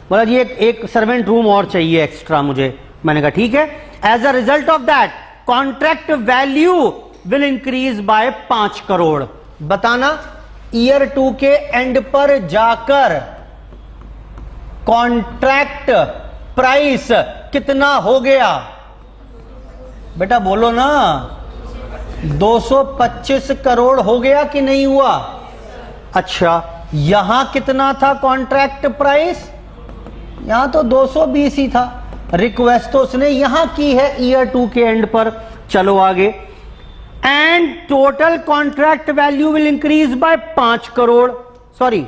बोला जी एक सर्वेंट रूम और चाहिए एक्स्ट्रा मुझे. मैंने कहा ठीक है. As a result of that contract value will increase by 5 crore. बताना ईयर 2 के एंड पर जाकर कॉन्ट्रैक्ट प्राइस कितना हो गया? बेटा बोलो ना, 225 करोड़ हो गया कि नहीं हुआ? अच्छा, यहां कितना था कॉन्ट्रैक्ट प्राइस? यहां तो 220 ही था. रिक्वेस्ट तो उसने यहां की है ईयर 2 के एंड पर. चलो आगे. And total contract value will increase by 5 crore, sorry,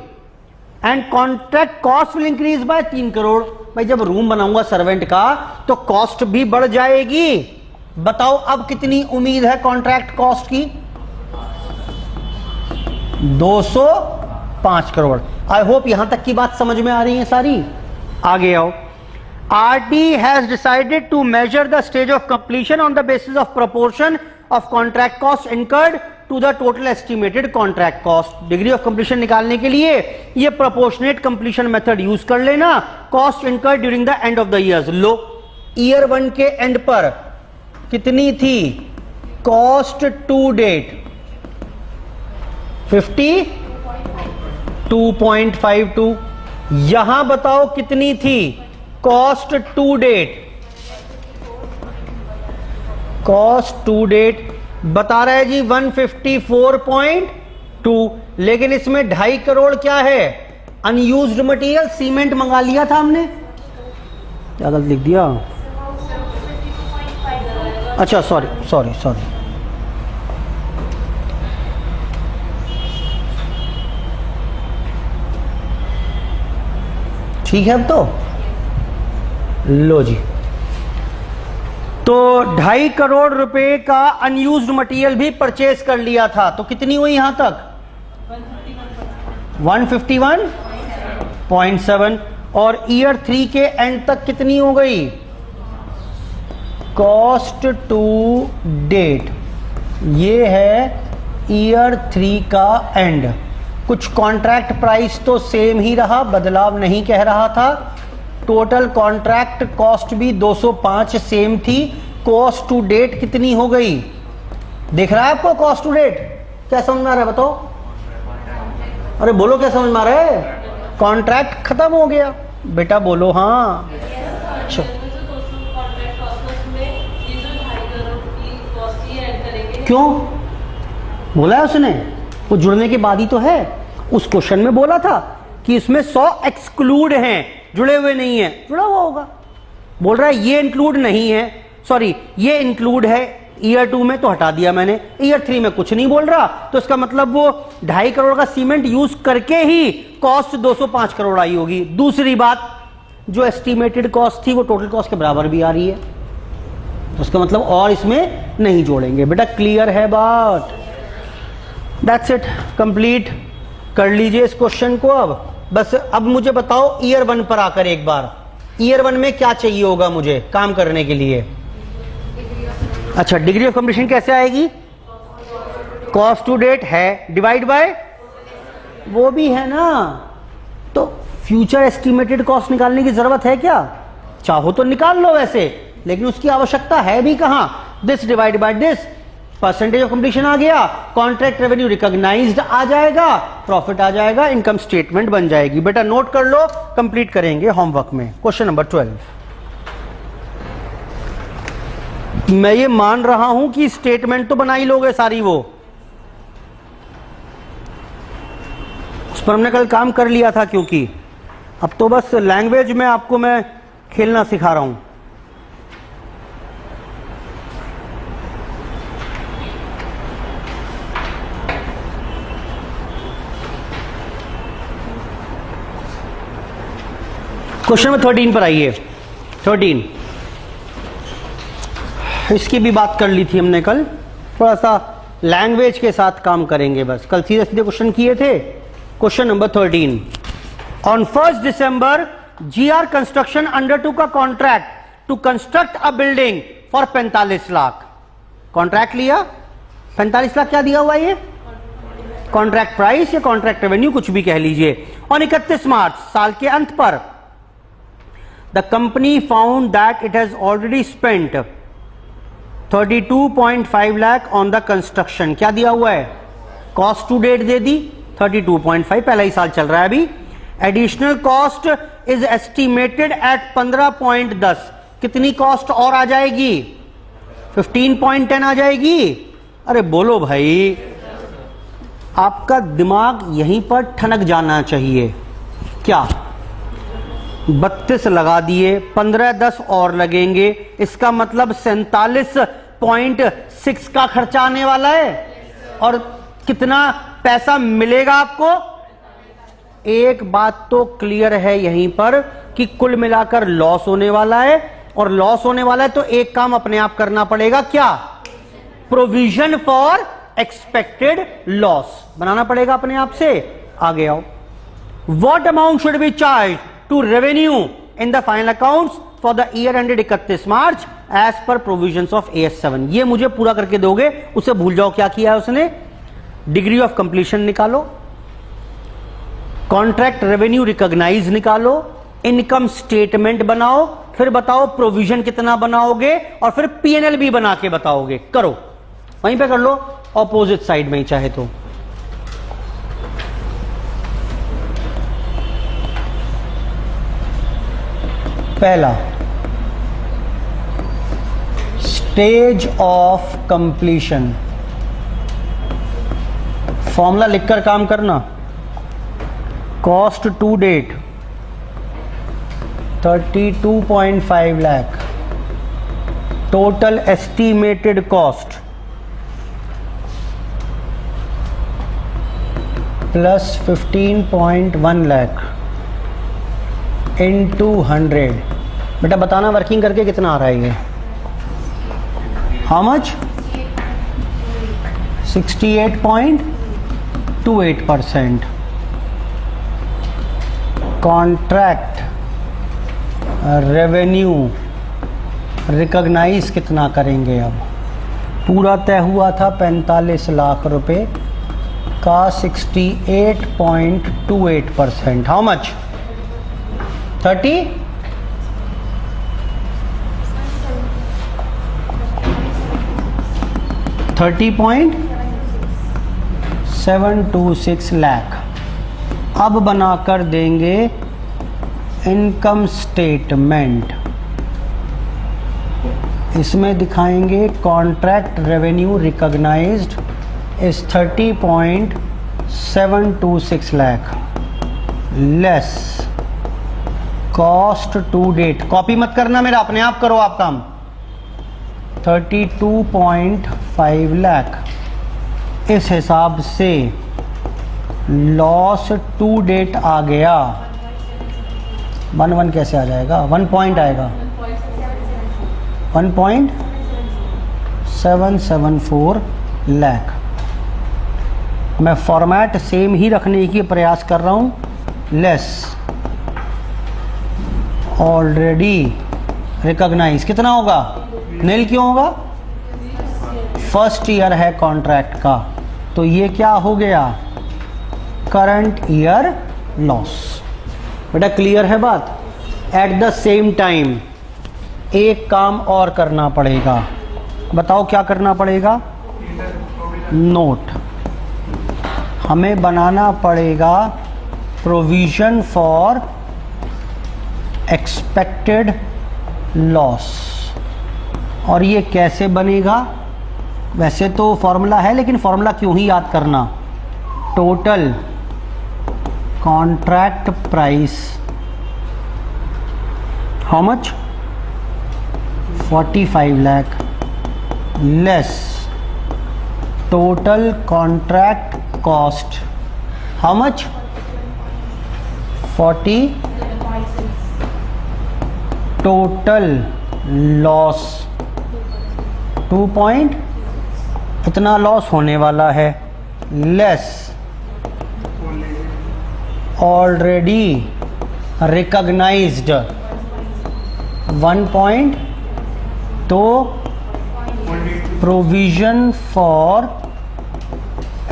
and contract cost will increase bye 3 crore. भाई जब रूम बनाऊंगा सर्वेंट का तो कॉस्ट भी बढ़ जाएगी. बताओ अब कितनी उम्मीद है कॉन्ट्रैक्ट कॉस्ट की? 205 करोड़. आई होप यहां तक की बात समझ में आ रही है सारी. आगे आओ. RD has decided to measure the stage of completion on the basis of proportion of contract cost incurred to the total estimated contract cost. Degree of completion निकालने के लिए ये प्रोपोर्शनेट कंप्लीशन मेथड यूज कर लेना. Cost incurred during the end of the years. Low, year 1 के and पर कितनी थी कॉस्ट टू डेट? 52.52. यहां बताओ कितनी थी cost to date? Cost to date बता रहा है जी 154.2. लेकिन इसमें 2.5 करोड़ क्या है? अनयूज्ड मटेरियल, सीमेंट मंगा लिया था हमने. क्या गलत लिख दिया? अच्छा सॉरी सॉरी सॉरी. ठीक है. अब तो लो जी, तो 2.5 करोड़ रुपए का अनयूज्ड मटेरियल भी परचेज कर लिया था. तो कितनी हुई यहां तक? 151.7. और ईयर 3 के एंड तक कितनी हो गई? Cost to date. ये है ईयर 3 का एंड. कुछ कॉन्ट्रैक्ट प्राइस तो सेम ही रहा, बदलाव नहीं कह रहा था. टोटल कॉन्ट्रैक्ट कॉस्ट भी 205 सेम थी. कॉस्ट टू डेट कितनी हो गई? देख रहा है आपको कॉस्ट टू डेट? क्या समझ में आ रहा है बताओ? अरे बोलो क्या समझ में आ रहा है? कॉन्ट्रैक्ट खत्म हो गया. बेटा बोलो हाँ. अच्छा, क्यों बोला है उसने? वो जुड़ने के बाद ही तो है. उस क्वेश्चन में बोला था कि इसमें 100 एक्सक्लूड हैं, जुड़े हुए नहीं है. जुड़ा हुआ होगा. बोल रहा है ये इंक्लूड नहीं है, सॉरी ये इंक्लूड है ईयर 2 में, तो हटा दिया मैंने. ईयर 3 में कुछ नहीं बोल रहा, तो इसका मतलब वो 2.5 करोड़ का सीमेंट यूज करके ही कॉस्ट 205 करोड़ आई होगी. दूसरी बात, जो एस्टिमेटेड कॉस्ट थी वो टोटल कॉस्ट के बराबर भी आ रही है. उसका मतलब और इसमें नहीं जोड़ेंगे. बेटा क्लियर है बात? दैट्स इट, कंप्लीट कर लीजिए इस क्वेश्चन को. अब बस अब मुझे बताओ ईयर 1 पर आकर एक बार, ईयर 1 में क्या चाहिए होगा मुझे काम करने के लिए? अच्छा, डिग्री ऑफ कंप्लीशन कैसे आएगी? कॉस्ट टू डेट है, डिवाइड बाय वो भी है ना. तो फ्यूचर एस्टिमेटेड कॉस्ट निकालने की जरूरत है क्या? चाहो तो निकाल लो वैसे, लेकिन उसकी आवश्यकता है भी कहां? This divide by this, percentage of completion आ गया, कॉन्ट्रैक्ट रेवेन्यू रिकॉग्नाइज्ड आ जाएगा, प्रॉफिट आ जाएगा, इनकम स्टेटमेंट बन जाएगी. बेटा नोट कर लो, कंप्लीट करेंगे होमवर्क में. Question number 12. मैं ये मान रहा हूं कि स्टेटमेंट तो बना ही लोगे सारी, वो उस पर हमने कल काम कर लिया था, क्योंकि अब तो बस लैंग्वेज में आपको मैं खेलना सिखा रहा हूं. क्वेश्चन नंबर 13 पर आइए. 13 इसकी भी बात कर ली थी हमने कल, थोड़ा सा लैंग्वेज के साथ काम करेंगे बस. कल सीधे सीधे क्वेश्चन किए थे. Question number 13, on 1 December GR construction undertook a contract to construct a building for 45 lakh. Contract लिया, 45 लाख क्या दिया हुआ ये कॉन्ट्रैक्ट प्राइस या कॉन्ट्रैक्ट रेवेन्यू, कुछ भी कह लीजिए। ऑन 31 मार्च साल के अंत पर the company found that it has already spent 32.5 lakh on the construction. क्या दिया हुआ है, कॉस्ट टू डेट दे दी 32.5, पहला ही साल चल रहा है अभी। Additional cost is estimated at 15.10। कितनी कॉस्ट और आ जाएगी, 15.10 आ जाएगी। अरे बोलो भाई, आपका दिमाग यहीं पर ठनक जाना चाहिए। क्या 32 लगा दिए, 15-10 और लगेंगे, इसका मतलब 47.6 का खर्चा आने वाला है। और कितना पैसा मिलेगा आपको, एक बात तो क्लियर है यहीं पर कि कुल मिलाकर लॉस होने वाला है। और लॉस होने वाला है तो एक काम अपने आप करना पड़ेगा, क्या, प्रोविजन फॉर एक्सपेक्टेड लॉस बनाना पड़ेगा अपने आप से। आगे आओ, what amount should be charged to revenue in the final accounts for the year ended 31 March as per provisions of AS7। ये मुझे पूरा करके दोगे, उसे भूल जाओ क्या किया है उसने। डिग्री ऑफ कंप्लीशन निकालो, कॉन्ट्रैक्ट रेवेन्यू रिकॉग्नाइज निकालो, इनकम स्टेटमेंट बनाओ, फिर बताओ प्रोविजन कितना बनाओगे, और फिर P&L भी बना के बताओगे। करो, वहीं पे कर लो, ऑपोजिट साइड में ही चाहे तो। पहला, स्टेज ऑफ कंप्लीशन। फॉर्मूला लिखकर काम करना। Cost to date 32.5 lakh, total estimated cost plus 15.1 lakh into 100। बेटा बताना वर्किंग करके कितना आ रहा है ये, how much, 68.28%। Contract revenue recognise कितना करेंगे, अब पूरा तय हुआ था 45 लाख रुपए का 68.28%, हाउ मच, 30.726 लाख। अब बनाकर देंगे इनकम स्टेटमेंट, इसमें दिखाएंगे contract revenue recognised is 30.726 lakh less cost to date, copy मत करना मेरा, अपने आप करो आप काम, 32.5 लाख। इस हिसाब से लॉस टू डेट आ गया, 1 कैसे आ जाएगा, 1 पॉइंट आएगा, 1.774 लाख। मैं फॉर्मेट सेम ही रखने की प्रयास कर रहा हूँ, लेस ऑलरेडी रिकॉग्नाइज कितना होगा, नील क्यों होगा, फर्स्ट ईयर है कॉन्ट्रैक्ट का, तो ये क्या हो गया, करंट ईयर लॉस। बेटा क्लियर है बात। एट द सेम टाइम एक काम और करना पड़ेगा, बताओ क्या करना पड़ेगा, नोट हमें बनाना पड़ेगा प्रोविजन फॉर एक्सपेक्टेड लॉस। और ये कैसे बनेगा, वैसे तो फॉर्मूला है, लेकिन फॉर्मूला क्यों ही याद करना, total contract price how much, 45 lakh less total contract cost how much, 40, total loss 2 point, इतना लॉस होने वाला है, लेस ऑलरेडी रिकॉग्नाइज्ड 1 पॉइंट, तो provision for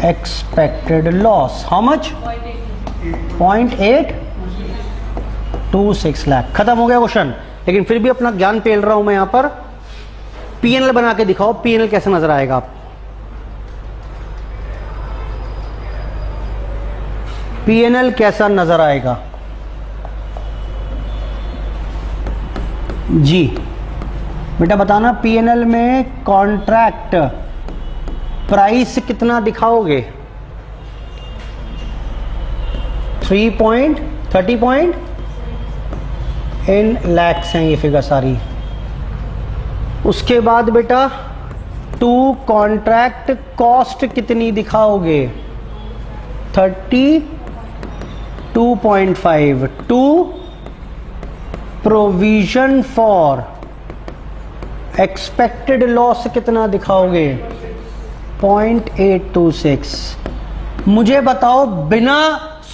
expected loss how much 0.826 lakh. खत्म हो गया क्वेश्चन। लेकिन फिर भी अपना ज्ञान पेल रहा हूं मैं यहां पर। पीएनएल बना के दिखाओ, पीएनएल कैसे नजर आएगा आप? पीएनएल कैसा नजर आएगा जी बेटा बताना। पीएनएल में कॉन्ट्रैक्ट प्राइस कितना दिखाओगे? 30 पॉइंट इन लैक्स हैं ये फिगर सारी। उसके बाद बेटा टू कॉन्ट्रैक्ट कॉस्ट कितनी दिखाओगे? 32.5। To provision for expected loss कितना दिखाओगे? 0.826। मुझे बताओ बिना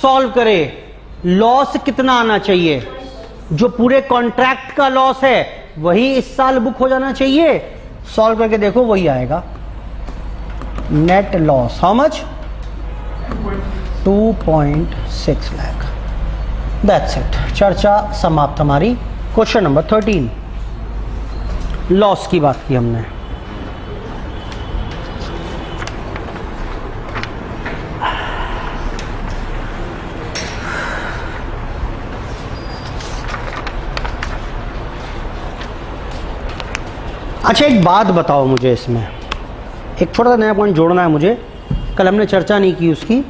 सॉल्व करे लॉस कितना आना चाहिए? जो पूरे कॉन्ट्रैक्ट का लॉस है वही इस साल बुक हो जाना चाहिए। सॉल्व करके देखो वही आएगा। Net loss how much? 2.6 lakh. That's it. चर्चा समाप्त हमारी। क्वेश्चन नंबर 13, लॉस की बात की हमने। अच्छा एक बात बताओ मुझे, इसमें एक छोटा सा नया पॉइंट जोड़ना है मुझे, कल हमने चर्चा नहीं की उसकी।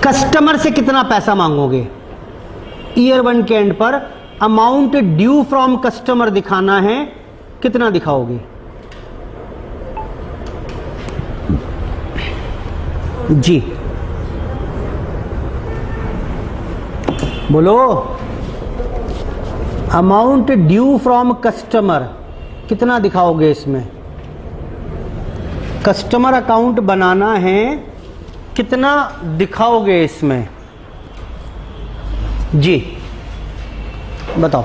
कस्टमर से कितना पैसा मांगोगे? ईयर 1 के एंड पर अमाउंट ड्यू फ्रॉम कस्टमर दिखाना है, कितना दिखाओगे? जी बोलो। अमाउंट ड्यू फ्रॉम कस्टमर कितना दिखाओगे इसमें? कस्टमर अकाउंट बनाना है, कितना दिखाओगे इसमें? जी बताओ।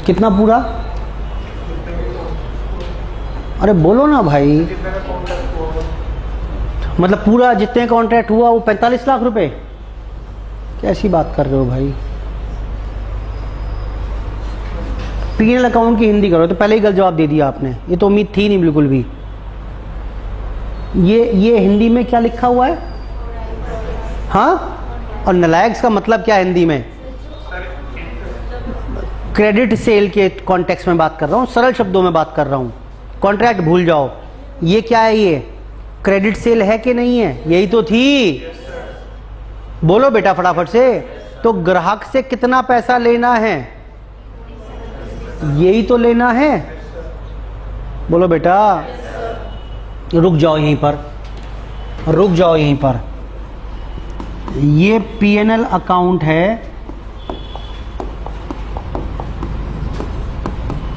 कितना पूरा? अरे बोलो ना भाई। मतलब पूरा जितने कॉन्ट्रैक्ट हुआ वो 45 लाख रुपए? कैसी बात कर रहे हो भाई? पीएनएल अकाउंट की हिंदी करो। तो पहले ही गलत जवाब दे दिया आपने। ये तो उम्मीद थी नहीं बिल्कुल भी। ये हिंदी में क्या लिखा हुआ है? हाँ, और नलायक्स का मतलब क्या है हिंदी में? क्रेडिट सेल के कॉन्टेक्स्ट में बात कर रहा हूँ, सरल शब्दों में बात कर रहा हूँ। कॉन्ट्रैक्ट भूल जाओ। ये क्या है? ये क्रेडिट सेल है कि नहीं है? यही तो थी। बोलो बेटा फटाफट से। तो ग्राहक से कितना पैसा लेना है? यही तो लेना है। बोलो बेटा। रुक जाओ यहीं पर, रुक जाओ यहीं पर। ये पीएनएल अकाउंट है,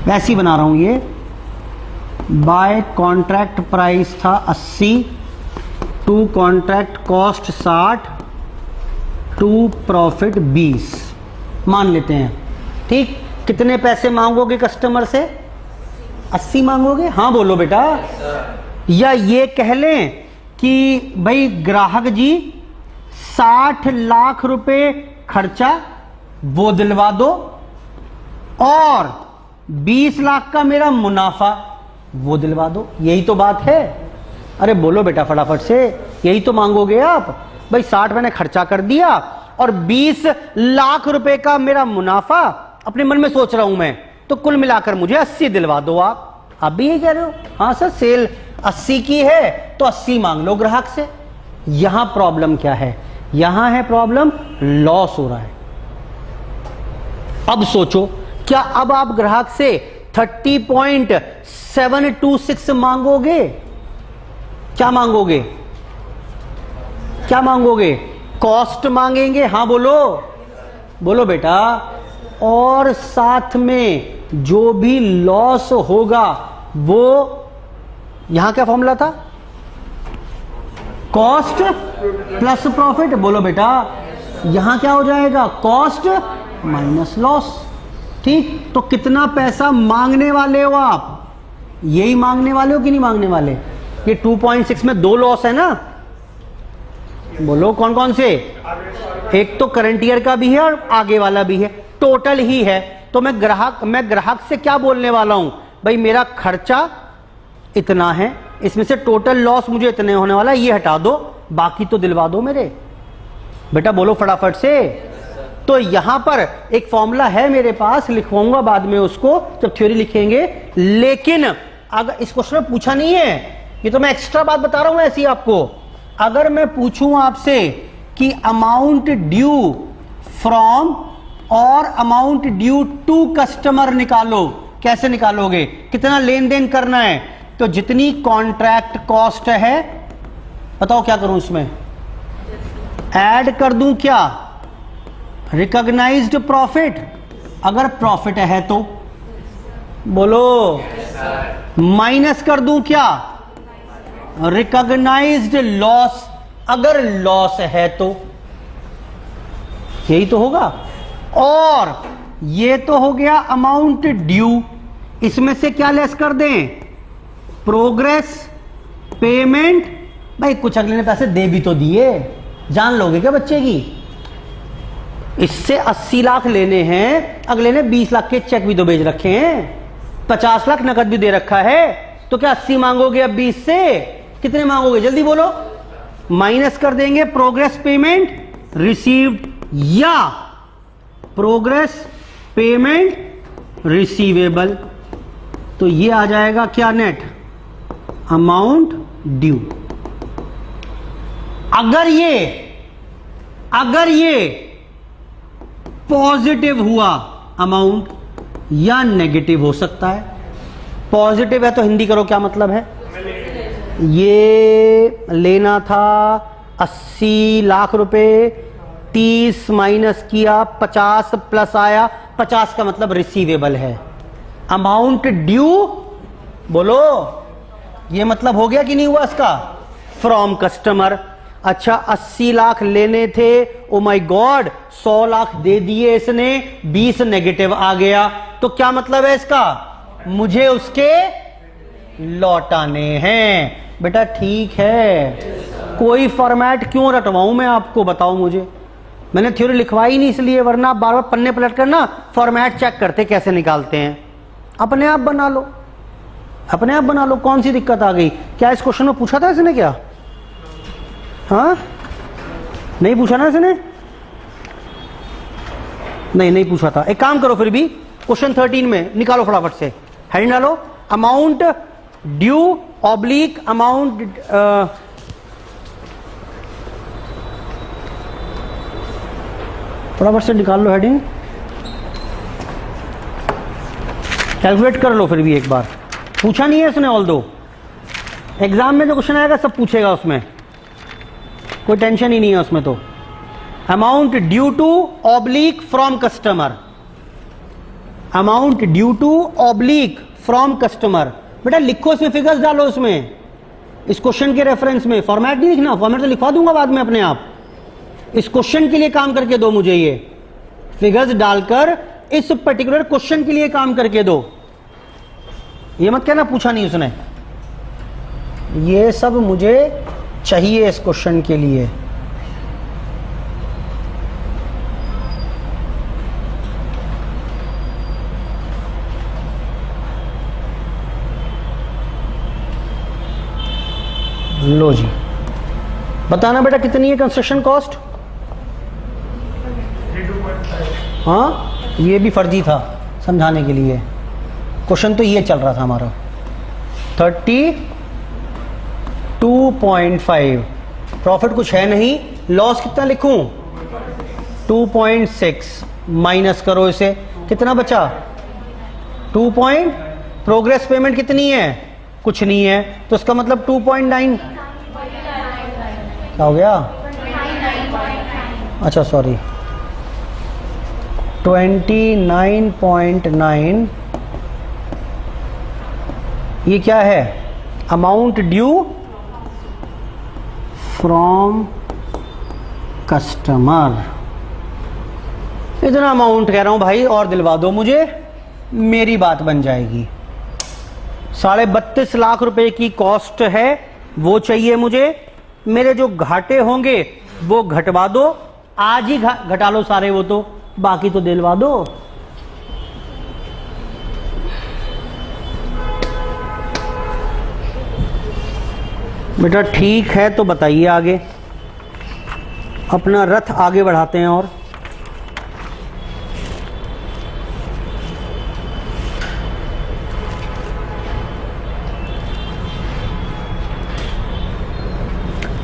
वैसे ही बना रहा हूं। ये बाय कॉन्ट्रैक्ट प्राइस था 80, to contract cost 60, to profit 20 मान लेते हैं। ठीक, कितने पैसे मांगोगे कस्टमर से? 80 मांगोगे? हाँ बोलो बेटा। या ये कह लें कि भाई ग्राहक जी 60 लाख रुपए खर्चा वो दिलवा दो और 20 लाख का मेरा मुनाफा वो दिलवा दो। यही तो बात है। अरे बोलो बेटा फटाफट से। यही तो मांगोगे आप। भाई 60 मैंने खर्चा कर दिया और 20 लाख रुपए का मेरा मुनाफा। अपने मन में सोच रहा हूं मैं, तो कुल मिलाकर मुझे 80 दिलवा दो आप भी यही कह रहे हो? हाँ सर, सेल 80 की है तो 80 मांग लो ग्राहक से। यहां प्रॉब्लम क्या है? यहां है प्रॉब्लम, लॉस हो रहा है। अब सोचो, क्या अब आप ग्राहक से 30.6 726 मांगोगे? क्या मांगोगे? क्या मांगोगे? कॉस्ट मांगेंगे? हाँ बोलो, बोलो बेटा। और साथ में जो भी लॉस होगा वो, यहां क्या फॉर्मूला था? Cost plus profit. बोलो बेटा, यहां क्या हो जाएगा? Cost minus loss. ठीक, तो कितना पैसा मांगने वाले हो आप? यही मांगने वाले हो कि नहीं मांगने वाले? ये 2.6 में दो लॉस है ना, बोलो कौन कौन से? एक तो करंट ईयर का भी है और आगे वाला भी है, टोटल ही है। तो मैं ग्राहक से क्या बोलने वाला हूं? भाई मेरा खर्चा इतना है, इसमें से टोटल लॉस मुझे इतने होने वाला है, ये हटा दो, बाकी तो दिलवा दो मेरे। बेटा बोलो फटाफट से। तो यहां पर एक फॉर्मूला है मेरे पास, लिखवाऊंगा बाद में उसको जब थ्योरी लिखेंगे, लेकिन अगर इस क्वेश्चन में पूछा नहीं है, ये तो मैं एक्स्ट्रा बात बता रहा हूं ऐसी आपको। अगर मैं पूछूं आपसे कि अमाउंट ड्यू फ्रॉम और अमाउंट ड्यू टू कस्टमर निकालो, कैसे निकालोगे? कितना लेन देन करना है? तो जितनी कॉन्ट्रैक्ट कॉस्ट है, बताओ क्या करूं उसमें? ऐड कर दूं क्या? रिकॉग्नाइज्ड प्रॉफिट, अगर प्रॉफिट है तो बोलो। माइनस कर दूं क्या? रिकॉग्नाइज्ड लॉस, अगर लॉस है तो। यही तो होगा। और ये तो हो गया अमाउंट ड्यू, इसमें से क्या लेस कर दें? Progress payment. भाई कुछ अगले ने पैसे दे भी तो दिए, जान लोगे क्या बच्चे की? इससे 80 लाख लेने हैं, अगले ने 20 लाख के चेक भी तो भेज रखे हैं, 50 लाख नकद भी दे रखा है, तो क्या 80 मांगोगे अब 20 से? कितने मांगोगे जल्दी बोलो? माइनस कर देंगे प्रोग्रेस पेमेंट रिसीव्ड या प्रोग्रेस पेमेंट रिसीवेबल, तो ये आ जाएगा क्या? Net amount due. अगर ये पॉजिटिव हुआ अमाउंट या नेगेटिव हो सकता है। पॉजिटिव है तो हिंदी करो क्या मतलब है? ये लेना था 80 लाख रुपए, 30 माइनस किया 50 प्लस आया, 50 का मतलब रिसीवेबल है। अमाउंट ड्यू बोलो, ये मतलब हो गया कि नहीं हुआ इसका? From customer. अच्छा 80 लाख लेने थे, ओ माय गॉड 100 लाख दे दिए इसने, 20 नेगेटिव आ गया, तो क्या मतलब है इसका? मुझे उसके लौटाने हैं। बेटा ठीक है, कोई फॉर्मेट क्यों रटवाऊं मैं आपको, बताओ मुझे? मैंने थ्योरी लिखवाई नहीं इसलिए, वरना बार बार पन्ने पलट कर ना फॉर्मेट चेक करते कैसे निकालते हैं। अपने आप बना लो, अपने आप बना लो, कौन सी दिक्कत आ गई? क्या इस क्वेश्चन में पूछा था इसने क्या? हाँ नहीं पूछा ना इसने? नहीं पूछा था। एक काम करो फिर भी, क्वेश्चन 13 में निकालो फटाफट से, हेडिंग डालो अमाउंट ड्यू ऑब्लिक अमाउंट फटाफट से निकाल लो हेडिंग, कैलकुलेट कर लो फिर भी एक बार। पूछा नहीं है इसने, ऑल दो एग्जाम में जो क्वेश्चन आएगा सब पूछेगा, उसमें कोई टेंशन ही नहीं है उसमें। तो amount due to oblique from customer, amount due to oblique from customer. बेटा लिखो इसमें, फिगर्स डालो इसमें, इस क्वेश्चन के रेफरेंस में। फॉर्मेट नहीं लिखना, फॉर्मेट तो लिखवा दूंगा बाद में अपने आप। इस क्वेश्चन के लिए काम करके दो मुझे, ये फिगर्स डालकर इस पर्टिकुलर क्वेश्चन के लिए काम करके दो। ये मत कहना पूछा नहीं उसने, ये सब मुझे चाहिए इस क्वेश्चन के लिए। लो जी, बताना बेटा कितनी है कंस्ट्रक्शन कॉस्ट? हाँ ये भी फर्जी था समझाने के लिए, क्वेश्चन तो ये चल रहा था हमारा 32.5। प्रॉफिट कुछ है नहीं, लॉस कितना लिखूं? 2.6 माइनस करो इसे, कितना बचा? 2. प्रोग्रेस पेमेंट कितनी है? कुछ नहीं है, तो इसका मतलब 2.9 क्या हो गया? अच्छा सॉरी, 29.9 ये क्या है? Amount due from customer. इतना अमाउंट कह रहा हूं भाई, और दिलवा दो मुझे, मेरी बात बन जाएगी। 32.5 लाख रुपए की कॉस्ट है, वो चाहिए मुझे। मेरे जो घाटे होंगे वो घटवा दो, आज ही घटा लो सारे, वो तो बाकी तो दिलवा दो। बेटा ठीक है, तो बताइए आगे, अपना रथ आगे बढ़ाते हैं। और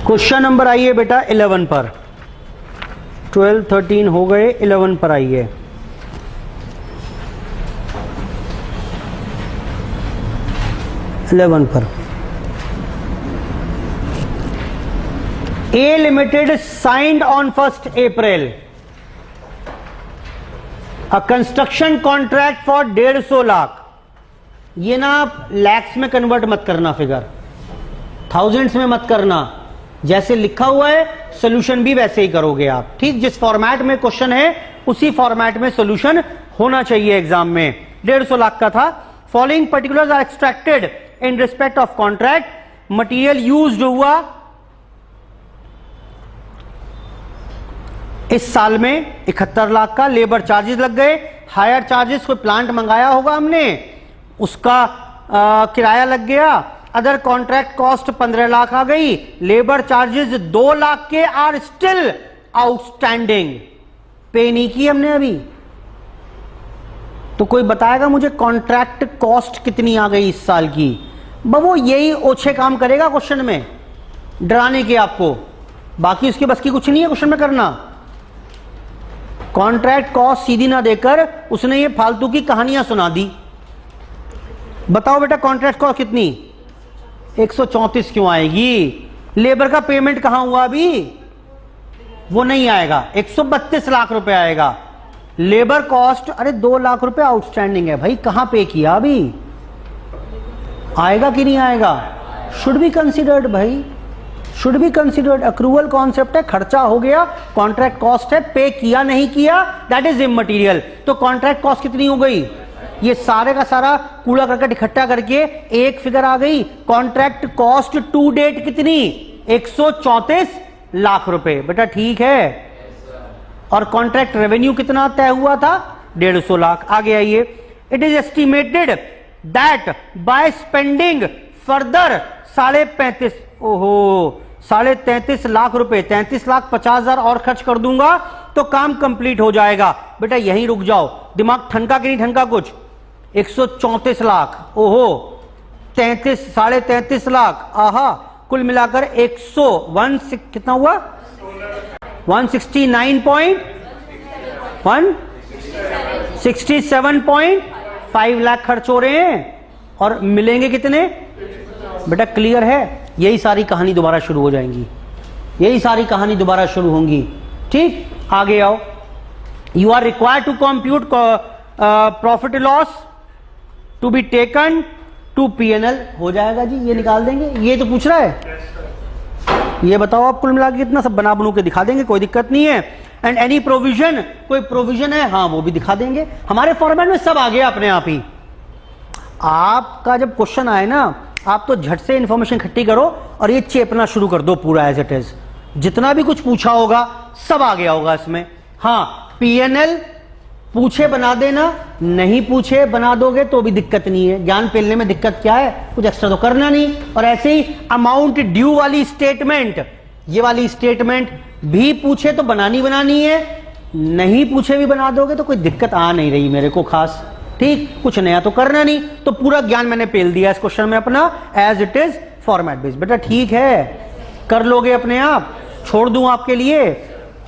क्वेश्चन नंबर आइए बेटा 11 पर। 12 13 हो गए, 11 पर आइए। A Limited signed on 1st April a construction contract for 150 lakh. ये ना आप लैक्स में कन्वर्ट मत करना, फिगर थाउजेंड्स में मत करना, जैसे लिखा हुआ है सोल्यूशन भी वैसे ही करोगे आप, ठीक? जिस फॉर्मेट में क्वेश्चन है उसी फॉर्मेट में सोल्यूशन होना चाहिए एग्जाम में। 150 लाख का था। Following particulars are extracted in respect of contract. Material used हुआ इस साल में 71 लाख का। लेबर चार्जेस लग गए, हायर चार्जेस, कोई प्लांट मंगाया होगा हमने, उसका किराया लग गया। अदर कॉन्ट्रैक्ट कॉस्ट 15 लाख आ गई। लेबर चार्जेस 2 लाख के आर स्टिल आउटस्टैंडिंग, पे नहीं की हमने अभी। तो कोई बताएगा मुझे कॉन्ट्रैक्ट कॉस्ट कितनी आ गई इस साल की? वो यही ओछे काम करेगा क्वेश्चन में, डराने के आपको, बाकी उसके बस की कुछ नहीं है क्वेश्चन में करना। कॉन्ट्रैक्ट कॉस्ट सीधी ना देकर उसने ये फालतू की कहानियां सुना दी। बताओ बेटा कॉन्ट्रैक्ट कॉस्ट कितनी? 134 क्यों आएगी? लेबर का पेमेंट कहां हुआ अभी? वो नहीं आएगा, 132 लाख रुपए आएगा। लेबर कॉस्ट, अरे 2 लाख रुपए आउटस्टैंडिंग है भाई, कहां पे किया अभी? आएगा कि नहीं आएगा? शुड बी कंसिडर्ड भाई, should be considered. Accrual concept है, खर्चा हो गया, कॉन्ट्रैक्ट कॉस्ट है, पे किया नहीं किया दैट इज इमटेरियल। तो कॉन्ट्रैक्ट कॉस्ट कितनी हो गई? ये सारे का सारा कूड़ा करकट इकट्ठा करके एक फिगर आ गई। कॉन्ट्रैक्ट कॉस्ट टू डेट कितनी? 134 लाख रुपए। बेटा ठीक है। और कॉन्ट्रैक्ट रेवेन्यू कितना तय हुआ था? 150 लाख। आगे आइए। It is estimated that by spending further 35.5, ओहो 33.5 लाख रुपए, 33,50,000 और खर्च कर दूंगा तो काम कंप्लीट हो जाएगा। बेटा यहीं रुक जाओ, दिमाग ठनका कि नहीं ठनका कुछ? 134 लाख, ओहो 33 लाख, आहा, कुल मिलाकर 100 कितना हुआ? 167.5 लाख खर्च हो रहे हैं और मिलेंगे कितने? बेटा क्लियर है, यही सारी कहानी दोबारा शुरू हो जाएंगी, यही सारी कहानी दोबारा शुरू होंगी। ठीक, आगे आओ। You are required to compute profit loss to be taken to PNL. हो जाएगा जी, ये निकाल देंगे। ये तो पूछ रहा है, ये बताओ आप कुल मिला के कितना, सब बना बनू के दिखा देंगे, कोई दिक्कत नहीं है। एंड एनी प्रोविजन, कोई प्रोविजन है, हाँ वो भी दिखा देंगे। हमारे फॉर्मेट में सब आ गया अपने आप ही। आपका जब क्वेश्चन आए ना, आप तो झट से इंफॉर्मेशन इकट्ठी करो और ये चेपना शुरू कर दो पूरा एज इट इज। जितना भी कुछ पूछा होगा सब आ गया होगा इसमें। हाँ, पीएनएल पूछे बना देना, नहीं पूछे बना दोगे तो भी दिक्कत नहीं है। ज्ञान पेलने में दिक्कत क्या है? कुछ एक्स्ट्रा तो करना नहीं। और ऐसे ही अमाउंट ड्यू वाली स्टेटमेंट, ये वाली स्टेटमेंट भी पूछे तो बनानी है, नहीं पूछे भी बना दोगे तो कोई दिक्कत आ नहीं रही मेरे को खास। ठीक, कुछ नया तो करना नहीं, तो पूरा ज्ञान मैंने पेल दिया इस क्वेश्चन में अपना as it is format based. बेटा ठीक है, कर लोगे अपने आप, छोड़ दूं आपके लिए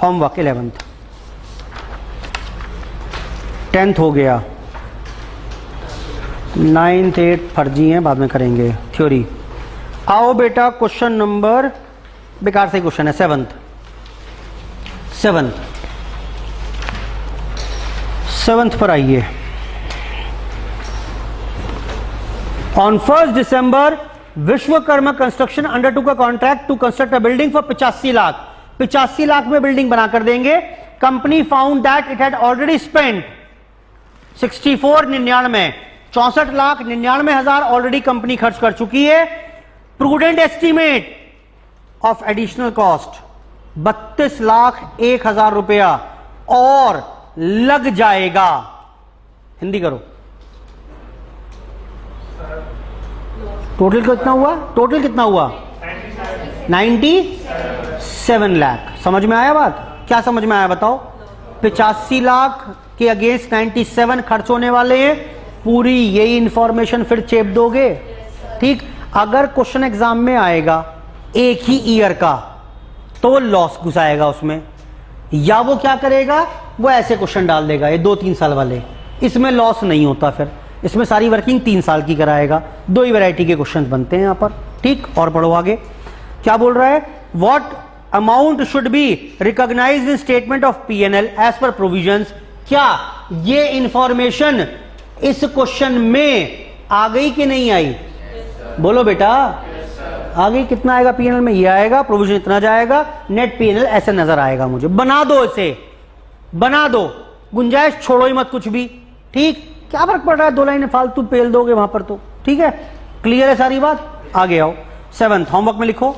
होमवर्क। 11th 10th हो गया, 9th 8th फर्जी हैं, बाद में करेंगे थ्योरी। आओ बेटा क्वेश्चन नंबर, बेकार से क्वेश्चन है, 7th पर आइए। On 1 December Vishwakarma construction undertook a contract to construct a building for 85 lakh. 85 lakh में बिल्डिंग बना कर देंगे। Company found that it had already spend 64 lakh already company खर्च कर चुकी है। Prudent estimate of additional cost 32,01,000 रुपया और लग जाएगा। हिंदी करो। टोटल कितना हुआ? टोटल कितना हुआ? 97 लाख। समझ में आया बात? क्या समझ में आया बताओ? 85 लाख के अगेंस्ट 97 खर्च होने वाले हैं। पूरी यही इंफॉर्मेशन फिर चेप दोगे, ठीक। अगर क्वेश्चन एग्जाम में आएगा एक ही ईयर का तो लॉस घुसाएगा उसमें, या वो क्या करेगा, वो ऐसे क्वेश्चन डाल देगा ये 2-3 साल वाले। इसमें लॉस नहीं होता, फिर इसमें सारी वर्किंग 3 साल की कराएगा। 2 ही वैरायटी के क्वेश्चन बनते हैं यहां पर, ठीक। और पढ़ो आगे क्या बोल रहा है। What amount should be recognised in statement of P&L as per provisions. क्या ये इंफॉर्मेशन इस क्वेश्चन में आ गई कि नहीं आई? बोलो बेटा, आ गई। कितना आएगा P&L में? ये आएगा, प्रोविजन इतना जाएगा, नेट P&L ऐसे नजर आएगा मुझे। बना दो, इसे बना दो, गुंजाइश छोड़ो ही मत कुछ भी, ठीक। क्या फर्क पड़ रहा है, 2 लाइनें फालतू पेल दोगे वहां पर तो, ठीक है। क्लियर है सारी बात? आगे आओ। 7th होमवर्क में लिखो।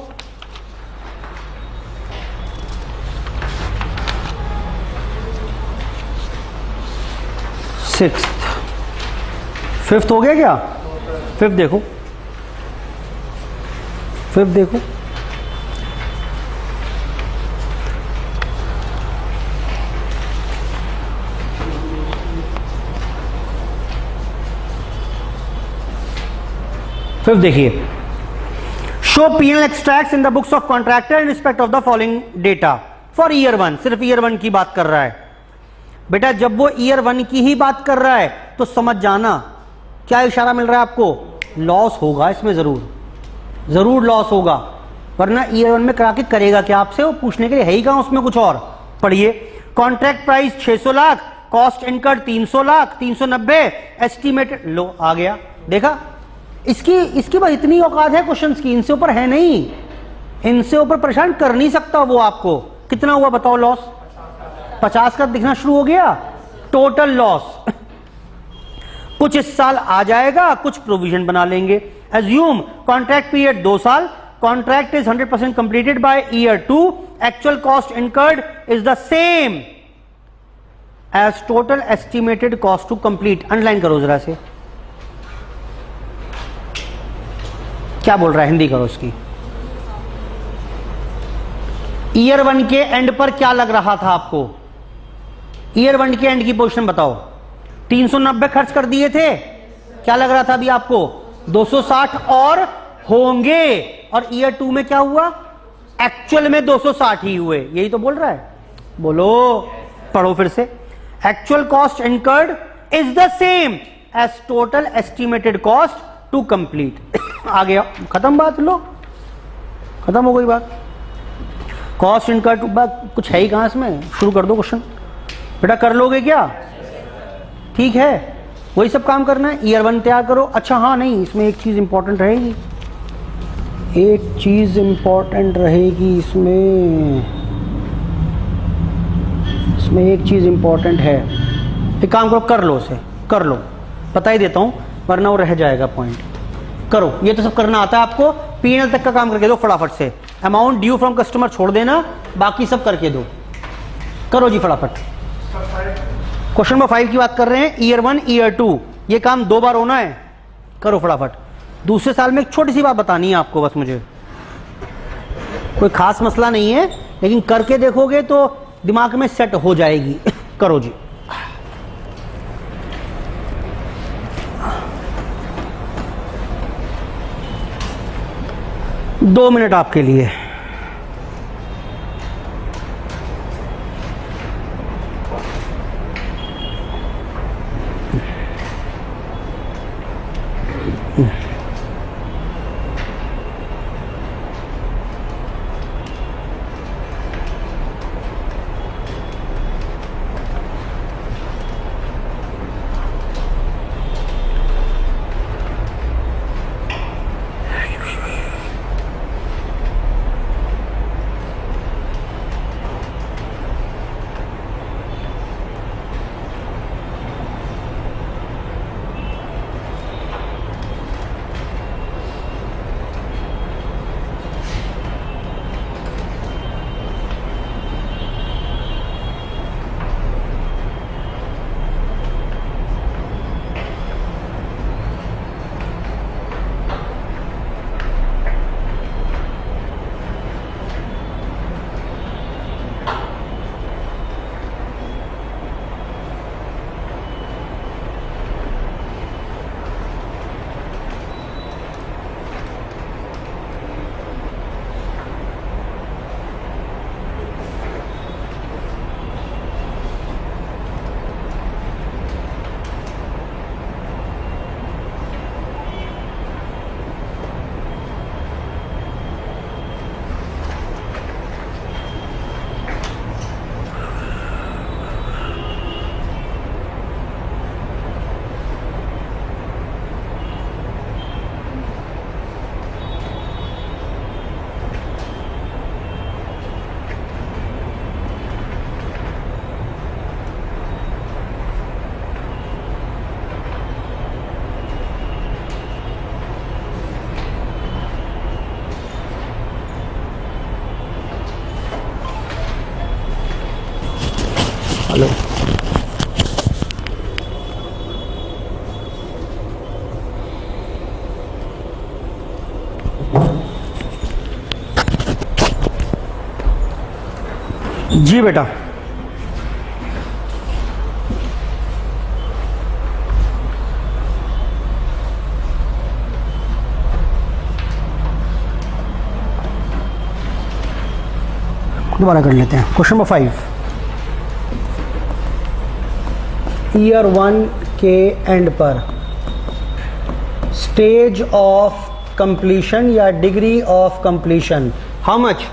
सिक्स्थ, 5th हो गया क्या? 5th देखो, 5th देखो। फिफ्थ देखिए, show P&L extracts in the books of contractor in respect of the following data for year 1। सिर्फ ईयर 1 की बात कर रहा है बेटा। जब वो ईयर 1 की ही बात कर रहा है तो समझ जाना क्या इशारा मिल रहा है आपको, लॉस होगा इसमें, जरूर लॉस होगा, वरना ईयर 1 में करा के करेगा क्या आपसे, वो पूछने के लिए है ही कहां उसमें कुछ और। पढ़िए, contract price 600 lakh, cost incurred 300 lakh, 390 estimated. लो आ गया, देखा। इसकी बस इतनी औकात है क्वेश्चंस की, इनसे ऊपर है नहीं, इनसे ऊपर परेशान कर नहीं सकता वो आपको। कितना हुआ बताओ लॉस? 50 का दिखना शुरू हो गया टोटल लॉस। कुछ इस साल आ जाएगा, कुछ प्रोविजन बना लेंगे। एज्यूम कॉन्ट्रैक्ट पीरियड 2 साल, contract is 100% completed by year 2, actual cost incurred is the same as total estimated cost to complete. Underline करो जरा से, क्या बोल रहा है, हिंदी करो उसकी। ईयर 1 के एंड पर क्या लग रहा था आपको? ईयर 1 के एंड की पोजीशन बताओ। 390 खर्च कर दिए थे, क्या लग रहा था अभी आपको? 260 और होंगे। और ईयर 2 में क्या हुआ? एक्चुअल में 260 ही हुए। यही तो बोल रहा है, बोलो, पढ़ो फिर से। Actual cost incurred is the same as total estimated cost to complete. आ गया, खत्म बात। लो, खत्म हो गई बात। कॉस्ट इनकर्ड बात कुछ है ही कहां इसमें। शुरू कर दो क्वेश्चन बेटा, कर लोगे क्या? ठीक है, वही सब काम करना है। ईयर 1 तैयार करो। अच्छा हाँ, नहीं, इसमें एक चीज इंपॉर्टेंट रहेगी, एक चीज इंपॉर्टेंट रहेगी इसमें एक चीज इंपॉर्टेंट है। एक काम करो, कर लो उसे, कर लो, बता ही देता हूं वरना वो रह जाएगा पॉइंट। करो, ये तो सब करना आता है आपको। P&L तक का काम करके दो फटाफट से। अमाउंट ड्यू फ्रॉम कस्टमर छोड़ देना, बाकी सब करके दो। करो जी फटाफट। क्वेश्चन नंबर 5 की बात कर रहे हैं, ईयर 1 ईयर 2, ये काम 2 बार होना है। करो फटाफट। दूसरे साल में एक छोटी सी बात बतानी है आपको बस मुझे, कोई खास मसला नहीं है, लेकिन करके देखोगे तो दिमाग में सेट हो जाएगी। करो जी। दो मिनट आपके लिए। जी बेटा, दोबारा कर लेते हैं। क्वेश्चन नंबर 5, ईयर 1 के एंड पर स्टेज ऑफ कंप्लीशन या degree of completion how much?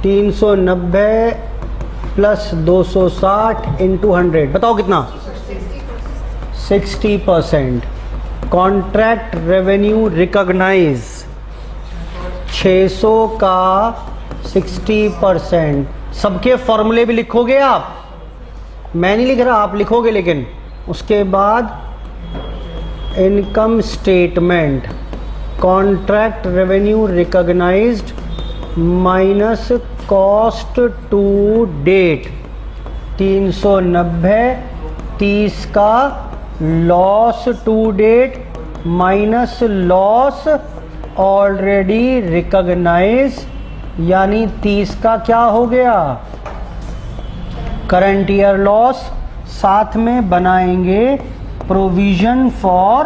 390 plus 260 into 100, बताओ कितना? 60%। कॉन्ट्रैक्ट रेवेन्यू रिकॉग्नाइज 600 का 60%। सबके फॉर्मूले भी लिखोगे आप, मैं नहीं लिख रहा, आप लिखोगे। लेकिन उसके बाद income statement, contract revenue recognised minus cost to date 390, 30 का loss to date minus loss already recognise, यानी 30 का क्या हो गया? Current year loss. साथ में बनाएंगे प्रोविजन फॉर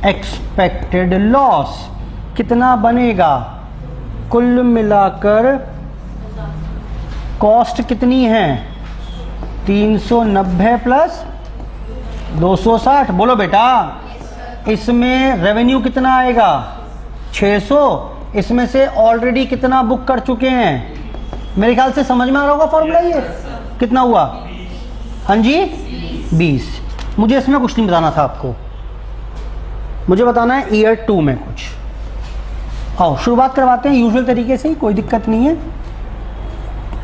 एक्सपेक्टेड लॉस। कितना बनेगा? कुल मिलाकर कॉस्ट कितनी है? 390 प्लस 260। बोलो बेटा, इसमें रेवेन्यू कितना आएगा? 600। इसमें से ऑलरेडी कितना बुक कर चुके हैं? मेरे ख्याल से समझ में आ रहा होगा फॉर्मूला ये। कितना हुआ? हाँ जी, 20। मुझे इसमें कुछ नहीं बताना था आपको, मुझे बताना है ईयर 2 में कुछ। आओ शुरुआत करवाते हैं यूजुअल तरीके से ही, कोई दिक्कत नहीं है।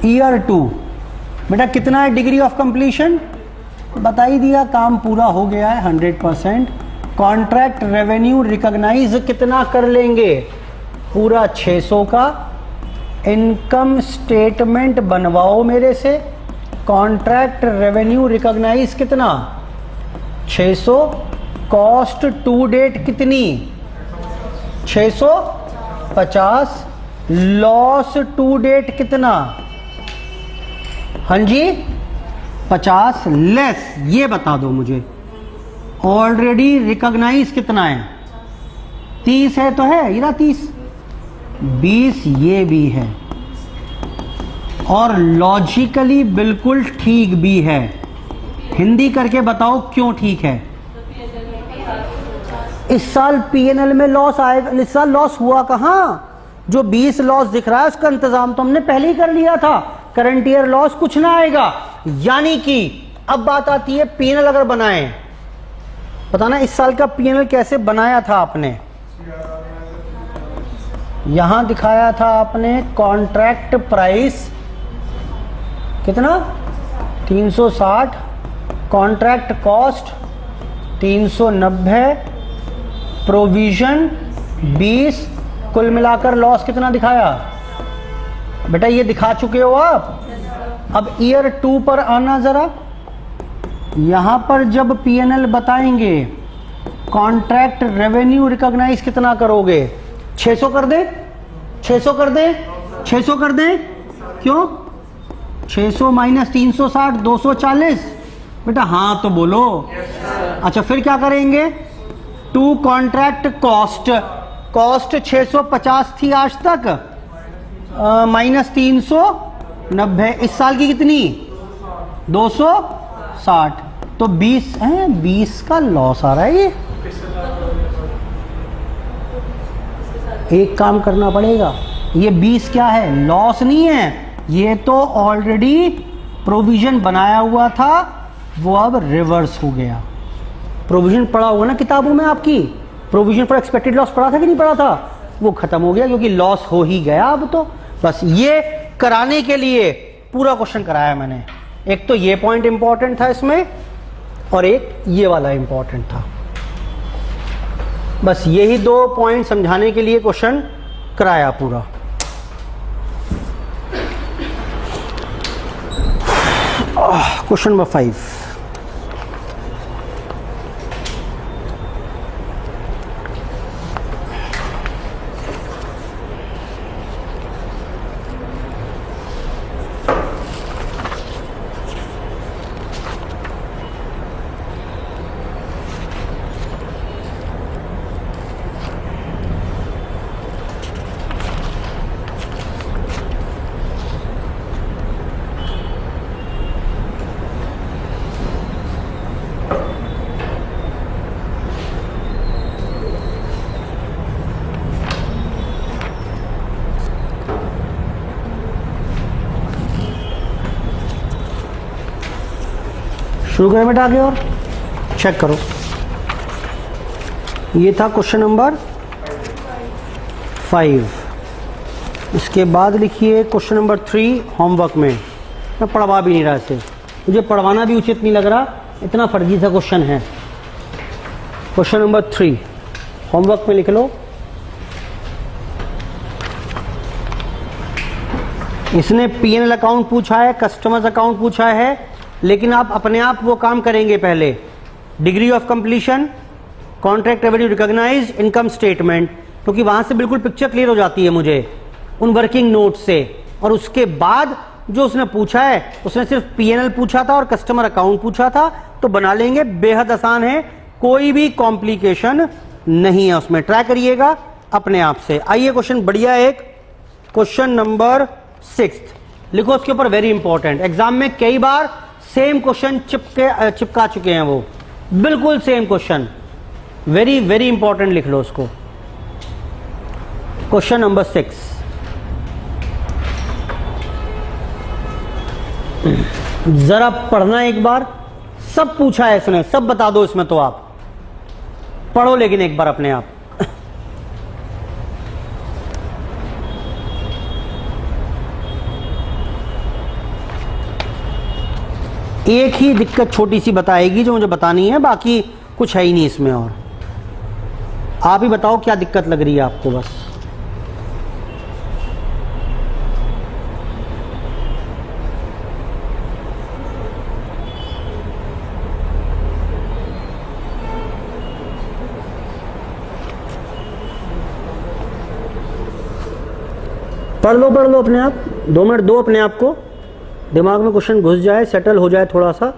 ईयर 2 बेटा कितना है डिग्री ऑफ कंप्लीशन? बता ही दिया, काम पूरा हो गया है 100%। कॉन्ट्रैक्ट रेवेन्यू रिकॉग्नाइज कितना कर लेंगे? पूरा 600 का। इनकम स्टेटमेंट बनवाओ मेरे से। कॉन्ट्रैक्ट रेवेन्यू रिकॉग्नाइज कितना? 600। कॉस्ट टू डेट कितनी? 650। लॉस टू डेट कितना? हाँ जी 50 लेस, ये बता दो मुझे। ऑलरेडी रिकॉग्नाइज कितना है? 30 है तो है ये ना 30, 20 ये भी है, और लॉजिकली बिल्कुल ठीक भी है। हिंदी करके बताओ क्यों ठीक है? इस साल पीएनएल में लॉस आएगा, इस साल लॉस हुआ कहाँ? जो 20 लॉस दिख रहा है उसका इंतजाम तो हमने पहले ही कर लिया था। करंट ईयर लॉस कुछ ना आएगा। यानी कि अब बात आती है पीएनएल अगर बनाएं, बताना इस साल का पीएनएल कैसे बनाया था आपने? यहां दिखाया था आपने कॉन्ट्रैक्ट प्राइस कितना? 360, कॉन्ट्रैक्ट कॉस्ट 390, प्रोविजन 20, कुल मिलाकर लॉस कितना दिखाया? बेटा ये दिखा चुके हो आप। अब ईयर 2 पर आना जरा। यहां पर जब पीएनएल बताएंगे कॉन्ट्रैक्ट रेवेन्यू रिकॉग्नाइज कितना करोगे? 600 कर दे, 600 कर दे, 600 कर दे। क्यों? 600 माइनस 360 240। बेटा हाँ तो बोलो। अच्छा फिर क्या करेंगे? टू कॉन्ट्रैक्ट कॉस्ट, कॉस्ट 650 थी आज तक, माइनस 390। इस साल की कितनी? 260। तो 20 है, 20 का लॉस आ रहा है। ये एक काम करना पड़ेगा, ये 20 क्या है? लॉस नहीं है, ये तो ऑलरेडी प्रोविजन बनाया हुआ था, वो अब रिवर्स हो गया। प्रोविजन पड़ा होगा ना किताबों में आपकी, प्रोविजन फॉर एक्सपेक्टेड लॉस पड़ा था कि नहीं पड़ा था? वो खत्म हो गया क्योंकि लॉस हो ही गया अब तो। बस ये कराने के लिए पूरा क्वेश्चन कराया मैंने। एक तो ये पॉइंट इंपॉर्टेंट था इसमें, और एक ये वाला इंपॉर्टेंट था। बस यही 2 पॉइंट समझाने के लिए क्वेश्चन कराया पूरा। क्वेश्चन नंबर 5, शुरू करें बेटा आगे और चेक करो। ये था क्वेश्चन नंबर 5। इसके बाद लिखिए क्वेश्चन नंबर 3 होमवर्क में। मैं पढ़वा भी नहीं रहा इसे, मुझे पढ़वाना भी उचित नहीं लग रहा, इतना फर्जी सा क्वेश्चन है। क्वेश्चन नंबर 3 होमवर्क में लिख लो। इसने पीएनएल अकाउंट पूछा है, कस्टमर्स अकाउंट पूछा है, लेकिन आप अपने आप वो काम करेंगे पहले। Degree of completion, contract revenue recognised, income statement, क्योंकि वहां से बिल्कुल पिक्चर क्लियर हो जाती है मुझे उन वर्किंग नोट से। और उसके बाद जो उसने पूछा है, उसने सिर्फ पीएनएल पूछा था और कस्टमर अकाउंट पूछा था, तो बना लेंगे, बेहद आसान है, कोई भी कॉम्प्लिकेशन नहीं है उसमें। ट्राई करिएगा अपने आप से। आइए क्वेश्चन बढ़िया एक, क्वेश्चन नंबर 6 लिखो। उसके ऊपर वेरी इंपॉर्टेंट, एग्जाम में कई बार सेम क्वेश्चन चिपका चुके हैं, वो बिल्कुल same question, very very important, लिख लो उसको। क्वेश्चन नंबर 6, जरा पढ़ना एक बार। सब पूछा है इसने, सब बता दो इसमें, तो आप पढ़ो लेकिन एक बार अपने आप। एक ही दिक्कत छोटी सी बताएगी जो मुझे बतानी है, बाकी कुछ है ही नहीं इसमें। और आप ही बताओ क्या दिक्कत लग रही है आपको बस। पढ़ लो अपने आप, 2 मिनट दो अपने आप को, दिमाग में क्वेश्चन घुस जाए, सेटल हो जाए थोड़ा सा।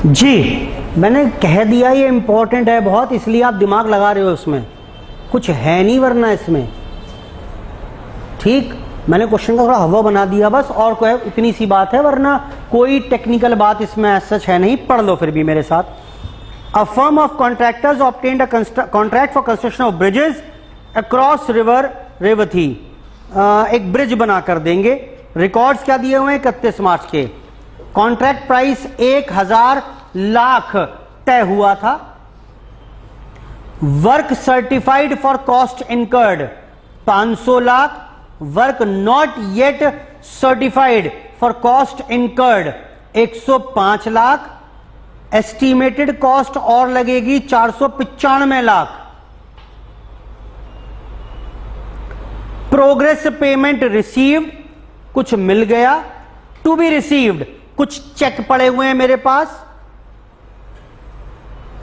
जी मैंने कह दिया ये इंपॉर्टेंट है बहुत, इसलिए आप दिमाग लगा रहे हो उसमें, कुछ है नहीं वरना इसमें। ठीक, मैंने क्वेश्चन का थोड़ा हवा बना दिया बस, और कोई इतनी सी बात है, वरना कोई टेक्निकल बात इसमें एज सच है नहीं। पढ़ लो फिर भी मेरे साथ। A firm of contractors obtained a contract for construction of bridges across river Revati. एक ब्रिज बना कर देंगे। रिकॉर्ड्स क्या दिए हुए हैं 31 मार्च के। कॉन्ट्रैक्ट प्राइस 1000 लाख तय हुआ था। Work certified for cost incurred 500 lakh. Work not yet certified for cost incurred 105 lakh. Estimated cost और लगेगी 495 लाख। प्रोग्रेस पेमेंट रिसीव्ड, कुछ मिल गया। टू बी रिसीव्ड, कुछ चेक पड़े हुए हैं मेरे पास।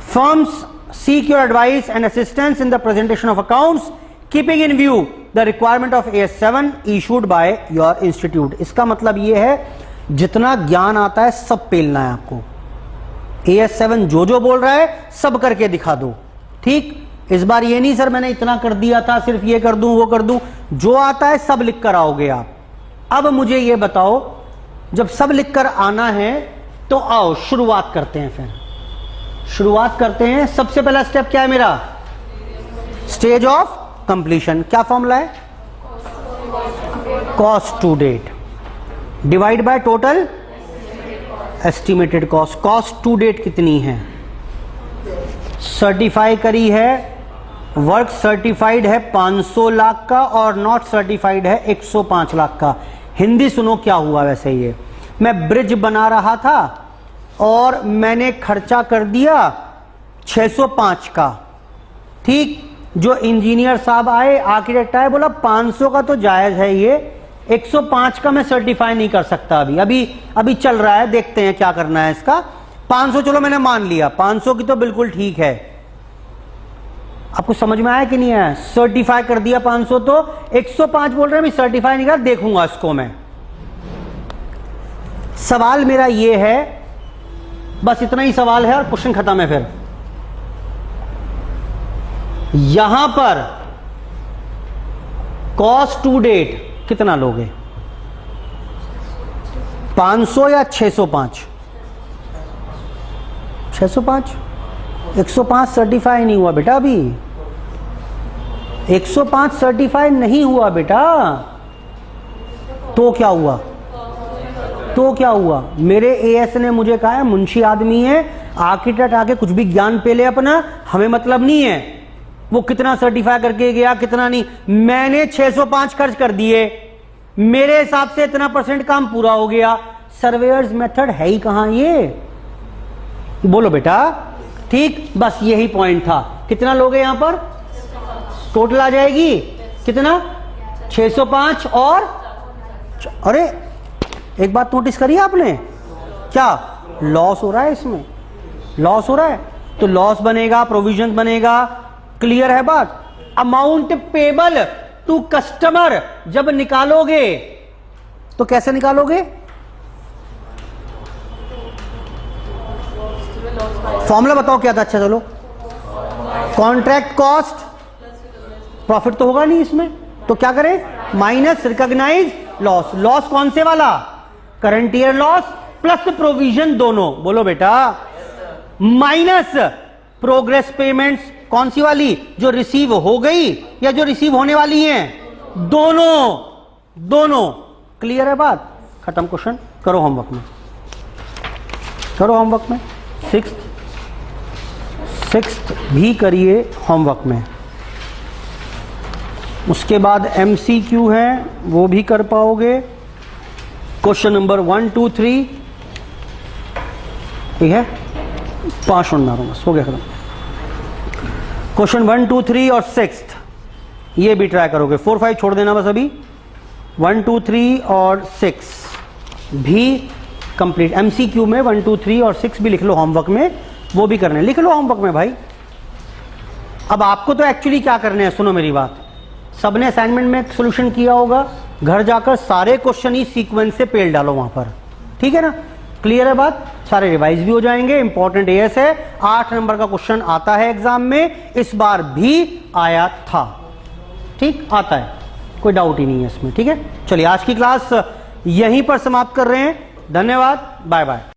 Firms seek your advice and assistance in the presentation of accounts keeping in view the requirement of AS7 issued by your institute। इसका मतलब यह है जितना ज्ञान आता है सब पेलना है आपको। AS7 जो बोल रहा है सब करके दिखा दो। ठीक, इस बार ये नहीं सर मैंने इतना कर दिया था, सिर्फ ये कर दूं वो कर दूं, जो आता है सब लिख कर आओगे आप। अब मुझे ये बताओ, जब सब लिख कर आना है तो आओ शुरुआत करते हैं। फिर शुरुआत करते हैं। सबसे पहला स्टेप क्या है मेरा? Stage of completion. क्या फॉर्मूला है? Cost to date divide by total estimated cost. Cost to date कितनी है? सर्टिफाई करी है, वर्क सर्टिफाइड है 500 लाख का और नॉट सर्टिफाइड है 105 लाख का। हिंदी सुनो क्या हुआ। वैसे ये मैं ब्रिज बना रहा था और मैंने खर्चा कर दिया 605 का। ठीक, जो इंजीनियर साहब आए, आर्किटेक्ट आए, बोला 500 का तो जायज है, ये 105 का मैं सर्टिफाई नहीं कर सकता। अभी चल रहा है, देखते हैं क्या करना है इसका। 500 चलो मैंने मान लिया, 500 की तो बिल्कुल ठीक है। आपको समझ में आया कि नहीं आया? सर्टिफाई कर दिया 500, तो 105 बोल रहे हैं, सर्टिफाई नहीं कर, देखूंगा इसको मैं। सवाल मेरा ये है, बस इतना ही सवाल है और क्वेश्चन खत्म है। फिर यहां पर कॉस्ट टू डेट कितना लोगे? 500 या 605? 605। 105 सर्टिफाई नहीं हुआ बेटा अभी, 105 सर्टिफाई नहीं हुआ बेटा। तो क्या हुआ? तो क्या हुआ? मेरे एएस ने मुझे कहा है, मुंशी आदमी है, आर्किटेक्ट आके कुछ भी ज्ञान पे ले अपना, हमें मतलब नहीं है वो कितना सर्टिफाई करके गया कितना नहीं। मैंने 605 खर्च कर दिए, मेरे हिसाब से इतना % काम पूरा हो गया। सर्वेयर्स मेथड है ही कहां ये? बोलो बेटा। ठीक, बस यही पॉइंट था। कितना लोगे यहां पर? टोटल आ जाएगी कितना? 605 और अरे एक बात नोटिस करी आपने, क्या लॉस हो रहा है इसमें? लॉस हो रहा है तो लॉस बनेगा, प्रोविजन बनेगा। क्लियर है बात? अमाउंट पेबल टू कस्टमर जब निकालोगे तो कैसे निकालोगे? फॉर्मूला बताओ क्या था? अच्छा चलो, कॉन्ट्रैक्ट कॉस्ट, प्रॉफिट तो होगा नहीं इसमें, तो क्या करें? Minus recognise loss. लॉस कौन से वाला? Current year loss plus provision दोनों। बोलो बेटा। माइनस प्रोग्रेस पेमेंट्स, कौन सी वाली? जो रिसीव हो गई या जो रिसीव होने वाली हैं? दोनों। दोनों। क्लियर है बात? खत्म क्वेश्चन। करो होमवर्क में, करो होमवर्क में। सिक्स्थ भी करिए होमवर्क में। उसके बाद MCQ है, वो भी कर पाओगे। क्वेश्चन नंबर 1, 2, 3, ठीक है? 5 मिनट मारो बस, हो गया खत्म। क्वेश्चन 1, 2, 3 और 6 ये भी ट्राई करोगे। 4, 5 छोड़ देना बस अभी। 1, 2, 3 और 6 भी कंप्लीट। MCQ में 1, 2, 3 और 6 भी लिख लो होमवर्क में, वो भी करने लिख लो होमवर्क में भाई। अब आपको तो एक्चुअली क्या करने हैं, सुनो मेरी बात। सबने असाइनमेंट में सॉल्यूशन किया होगा, घर जाकर सारे क्वेश्चन ही सीक्वेंस से पेल डालो वहां पर, ठीक है ना? क्लियर है बात? सारे रिवाइज भी हो जाएंगे। इंपॉर्टेंट एएस है, 8 नंबर का क्वेश्चन आता है एग्जाम में, इस बार भी आया था। ठीक, आता है, कोई डाउट ही नहीं है इसमें। ठीक है, चलिए आज की क्लास यहीं पर समाप्त कर रहे हैं। धन्यवाद, बाय बाय।